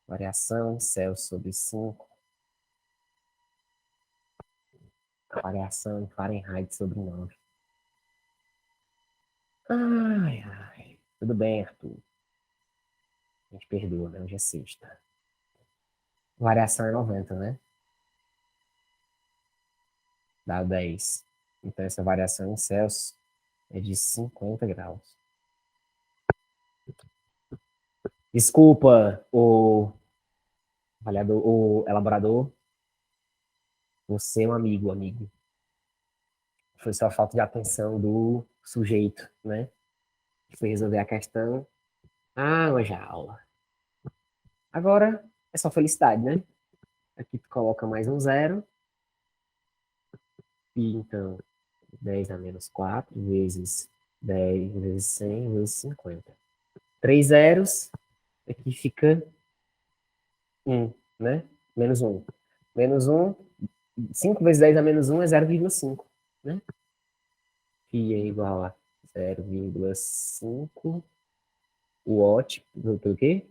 Variação, Celsius sobre 5. Variação em Fahrenheit sobre 9. Ai, ai. Tudo bem, Arthur. A gente perdoa, né? Hoje é sexta. Variação é 90, né? Dá 10. Então, essa variação em Celsius é de 50 graus. Desculpa, o avaliador, o elaborador. Você é um amigo. Foi só falta de atenção do sujeito, né? Que foi resolver a questão. Ah, hoje a aula. Agora é só felicidade, né? Aqui tu coloca mais um zero. E então, 10 a menos 4 vezes 10 vezes 100 vezes 50. Três zeros. Aqui fica 1, né? Menos 1. Menos 1. 5 vezes 10 a menos 1 é 0,5, né? Phi é igual a 0,5 watt, pelo quê?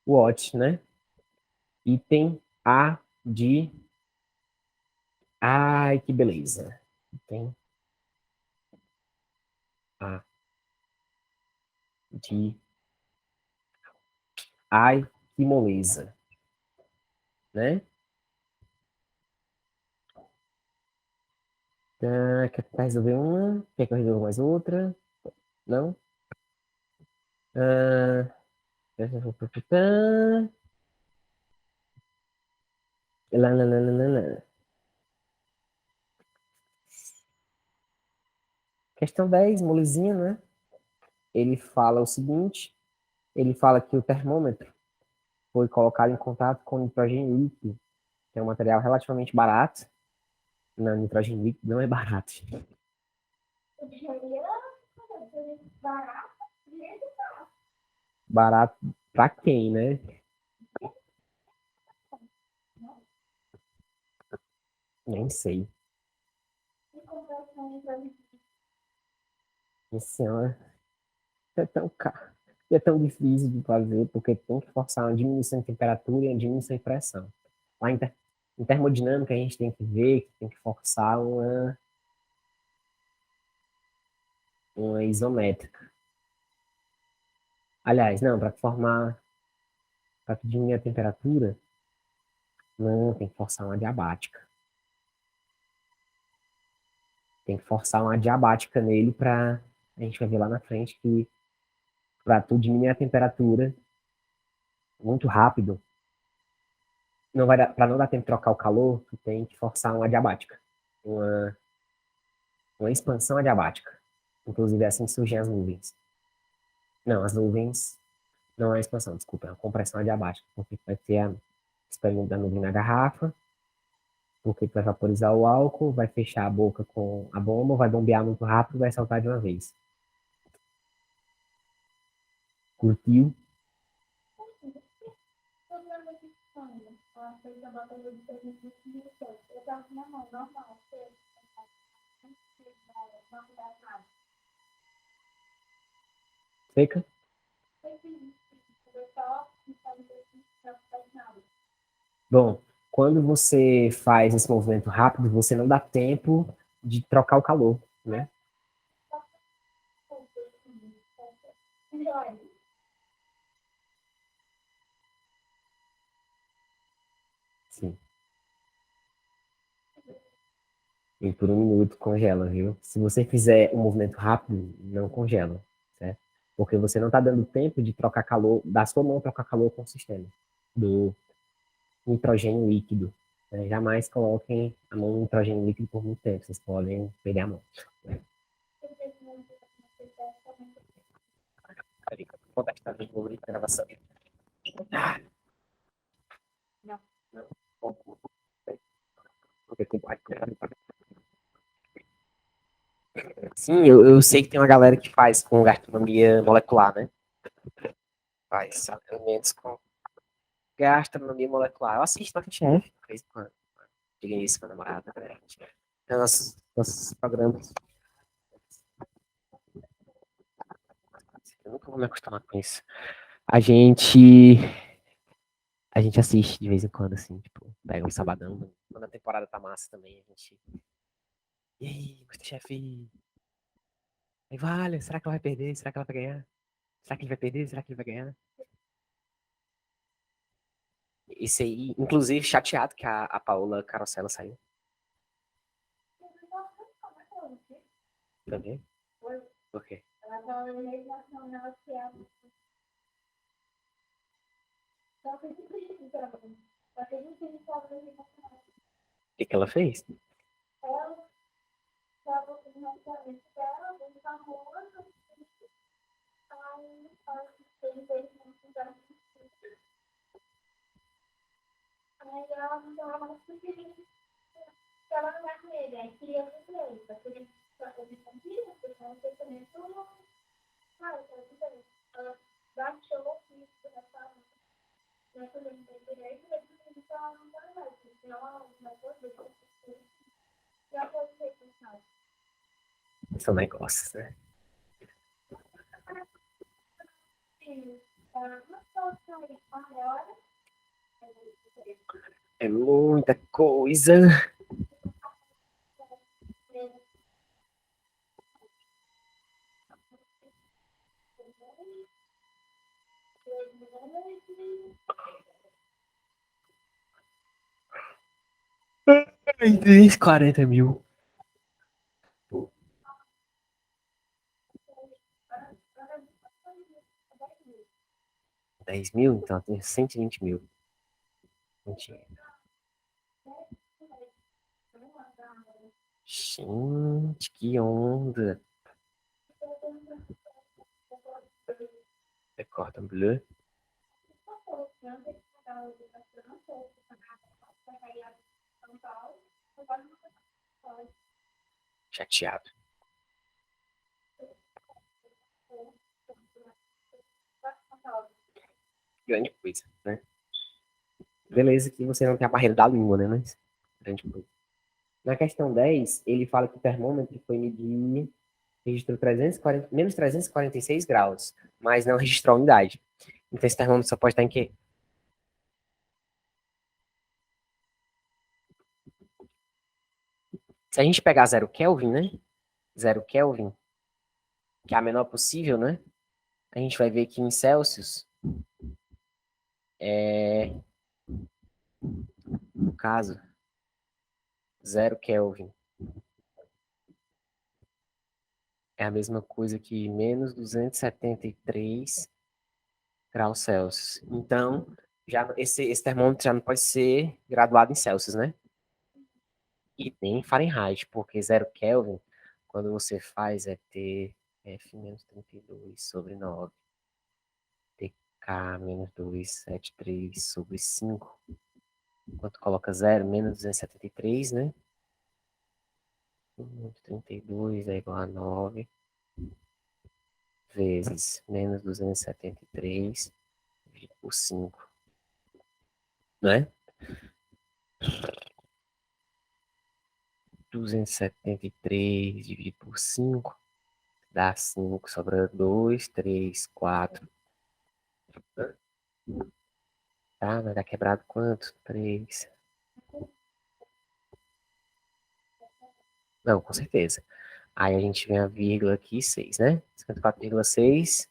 Watt, né? Item A de... Ai, que beleza. Item A de... Ai, que moleza, né? Tá, quer tentar resolver uma? Quer que eu resolva mais outra? Não? Ah, lá, lá, lá, lá, lá, lá. Questão 10, molezinha, né? Ele fala o seguinte, ele fala que o termômetro foi colocado em contato com nitrogênio líquido, que é um material relativamente barato. Não, nitrogênio líquido não é barato. Barato pra quem, né? Nem sei. Minha senhora, é tão caro. É tão difícil de fazer, porque tem que forçar uma diminuição de temperatura e uma diminuição de pressão. Lá em termodinâmica, a gente tem que ver que tem que forçar uma isométrica. Aliás, não, para diminuir a temperatura, não, tem que forçar uma diabática. Tem que forçar uma adiabática nele para a gente vai ver lá na frente que para tu diminuir a temperatura muito rápido, não vai para não dar tempo de trocar o calor, tu tem que forçar uma adiabática, uma, uma expansão adiabática. Inclusive é assim que surgem as nuvens. Não, as nuvens não é expansão, desculpa, é uma compressão adiabática, porque vai ter a experimento da nuvem na garrafa, porque tu vai vaporizar o álcool, vai fechar a boca com a bomba, vai bombear muito rápido e vai saltar de uma vez. Curtiu? Seca? Bom, quando você faz esse movimento rápido, você não dá tempo de trocar o calor, né? Sim. E por um minuto congela, viu? Se você fizer um movimento rápido, não congela, certo? Porque você não está dando tempo de trocar calor, da sua mão trocar calor com o sistema do nitrogênio líquido. Né? Jamais coloquem a mão no nitrogênio líquido por muito tempo, vocês podem perder a mão. Né? Contactar de novo a gravação. Não. Sim, eu sei que tem uma galera que faz com gastronomia molecular, né? Faz alimentos com gastronomia molecular. Eu assisto MasterChef, de vez em quando. Diga isso com a namorada, né? Então, nossos programas. Eu nunca vou me acostumar com isso. A gente. A gente assiste de vez em quando, assim, tipo, pega um sabadão. Quando a temporada tá massa também, a gente. E aí, MasterChef? Aí, vale, será que ela vai perder? Será que ela vai ganhar? Será que ele vai perder? Será que ele vai ganhar? Esse aí, inclusive, chateado que a Paola Carosella saiu. Tá vendo? Por quê? O que que ela fez? São negócios, né? É muita coisa. 40 mil. 10 mil? Então tem 120 mil. Mentira. Gente, que onda. É cordon bleu. Chateado. Grande coisa, né? Beleza que você não tem a barreira da língua, né? Mas grande coisa. Na questão 10, ele fala que o termômetro foi medir, registrou 340, menos 346 graus, mas não registrou a umidade. Então esse termômetro só pode estar em quê? Se a gente pegar 0 Kelvin, né? 0 Kelvin, que é a menor possível, né? A gente vai ver que em Celsius, no caso, 0 Kelvin é a mesma coisa que menos 273 graus Celsius. Então, já esse termômetro já não pode ser graduado em Celsius, né? E nem em Fahrenheit, porque 0 Kelvin, quando você faz, é T F menos 32 sobre 9, TK menos 273 sobre 5. Enquanto coloca 0, menos 273, né? Menos 32 é igual a 9 vezes menos 273 dividido por 5, né? 273 dividido por 5 dá 5, sobra 2, 3, 4. Tá, vai dar quebrado quanto? 3. Não, com certeza. Aí a gente vem a vírgula aqui, 6, né? 54,6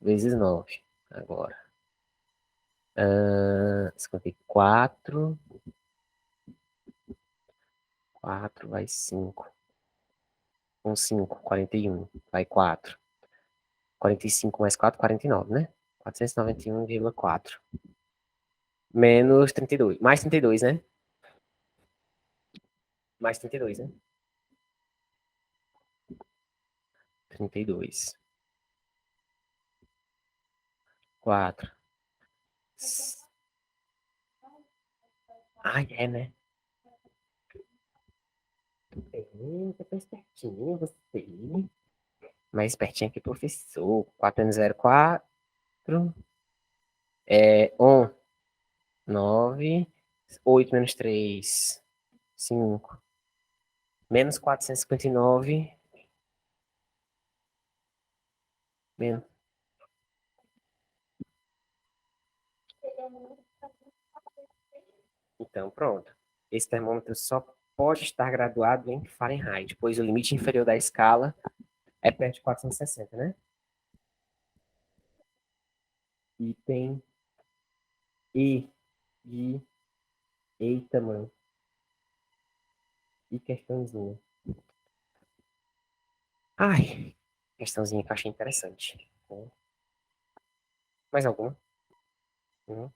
vezes 9. Agora. 54. 4 vai 5. Com 5, 41. Vai 4. 45 mais 4, 49, né? 491,4. Menos 32. Mais 32, né? Mais 32, né? 32. 4. Ai, é, né? Eita, tá espertinho você. Mais espertinho que professor. 4 anos 04. É 1. 9. 8 menos 3. 5. Menos 459. Menos. Então, pronto. Esse termômetro só pode estar graduado em Fahrenheit, pois o limite inferior da escala é perto de 460, né? Item E de eita, mano. E questãozinha. Ai, questãozinha que eu achei interessante. Mais alguma? Uhum.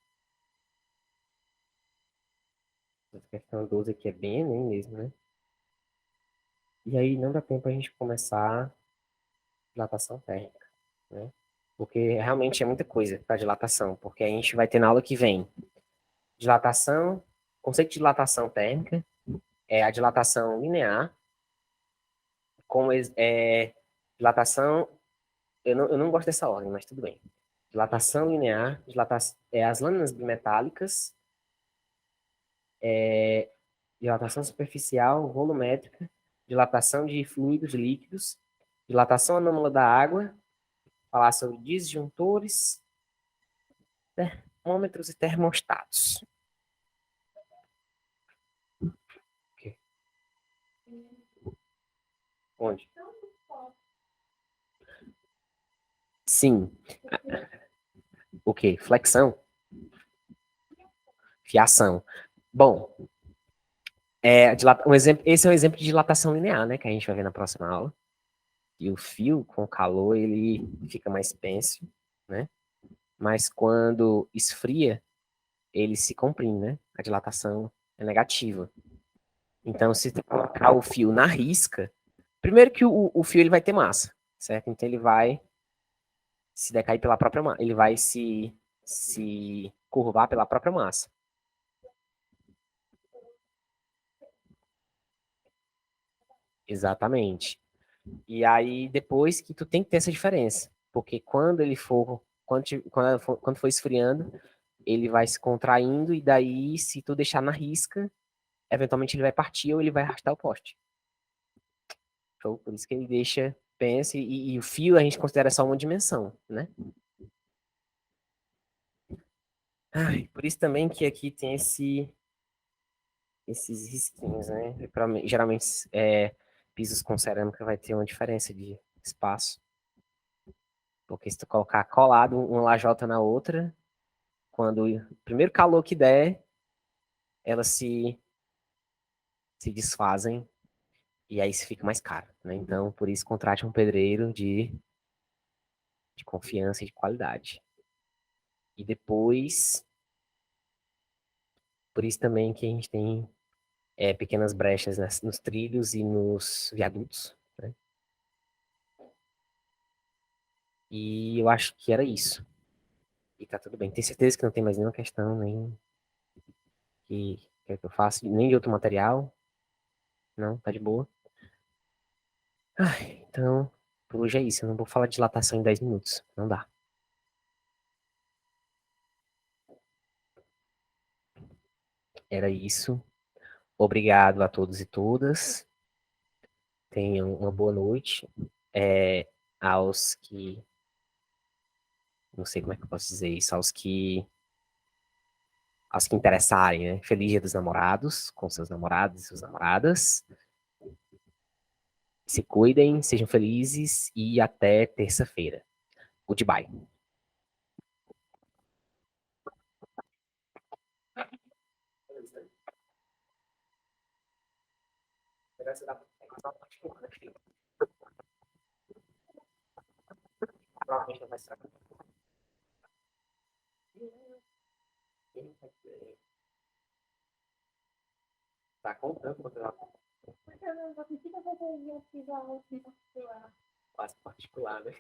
Questão 12 aqui é bem Enem mesmo, né? E aí não dá tempo a gente começar dilatação térmica, né? Porque realmente é muita coisa para dilatação, porque a gente vai ter na aula que vem dilatação, conceito de dilatação térmica, é a dilatação linear, como dilatação, eu não gosto dessa ordem, mas tudo bem. Dilatação linear, as lâminas bimetálicas, dilatação superficial, volumétrica, dilatação de fluidos líquidos, dilatação anômala da água, falar sobre disjuntores, termômetros e termostatos. Okay. Onde? Sim. O quê? Flexão? Fiação. Bom, esse é um exemplo de dilatação linear, né? Que a gente vai ver na próxima aula. E o fio, com calor, ele fica mais penso, né? Mas quando esfria, ele se comprime, né? A dilatação é negativa. Então, se tu colocar o fio na risca, primeiro que o fio ele vai ter massa, certo? Então ele vai se decair pela própria massa, ele vai se curvar pela própria massa. Exatamente. E aí, depois que tu tem que ter essa diferença, porque quando for esfriando, ele vai se contraindo, e daí, se tu deixar na risca, eventualmente ele vai partir ou ele vai arrastar o poste. Então, por isso que ele deixa, pensa, e o fio a gente considera só uma dimensão, né? Ai, por isso também que aqui tem esses risquinhos, né? Geralmente, pisos com cerâmica vai ter uma diferença de espaço. Porque se tu colocar colado uma lajota na outra, quando o primeiro calor que der, elas se desfazem E aí isso fica mais caro, né? Então, por isso, contrate um pedreiro de confiança e de qualidade. E depois, por isso também que a gente tem pequenas brechas nos trilhos e nos viadutos, né? E eu acho que era isso. E tá tudo bem. Tenho certeza que não tem mais nenhuma questão, nem que quer que eu faça, nem de outro material. Não, tá de boa. Ai, então, por hoje é isso. Eu não vou falar de dilatação em 10 minutos. Não dá. Era isso. Obrigado a todos e todas. Tenham uma boa noite. É, aos que, não sei como é que eu posso dizer isso, aos que interessarem, né? Feliz Dia dos Namorados, com seus namorados e suas namoradas. Se cuidem, sejam felizes e até terça-feira. Goodbye. Tá contando quando ela faz particular, né?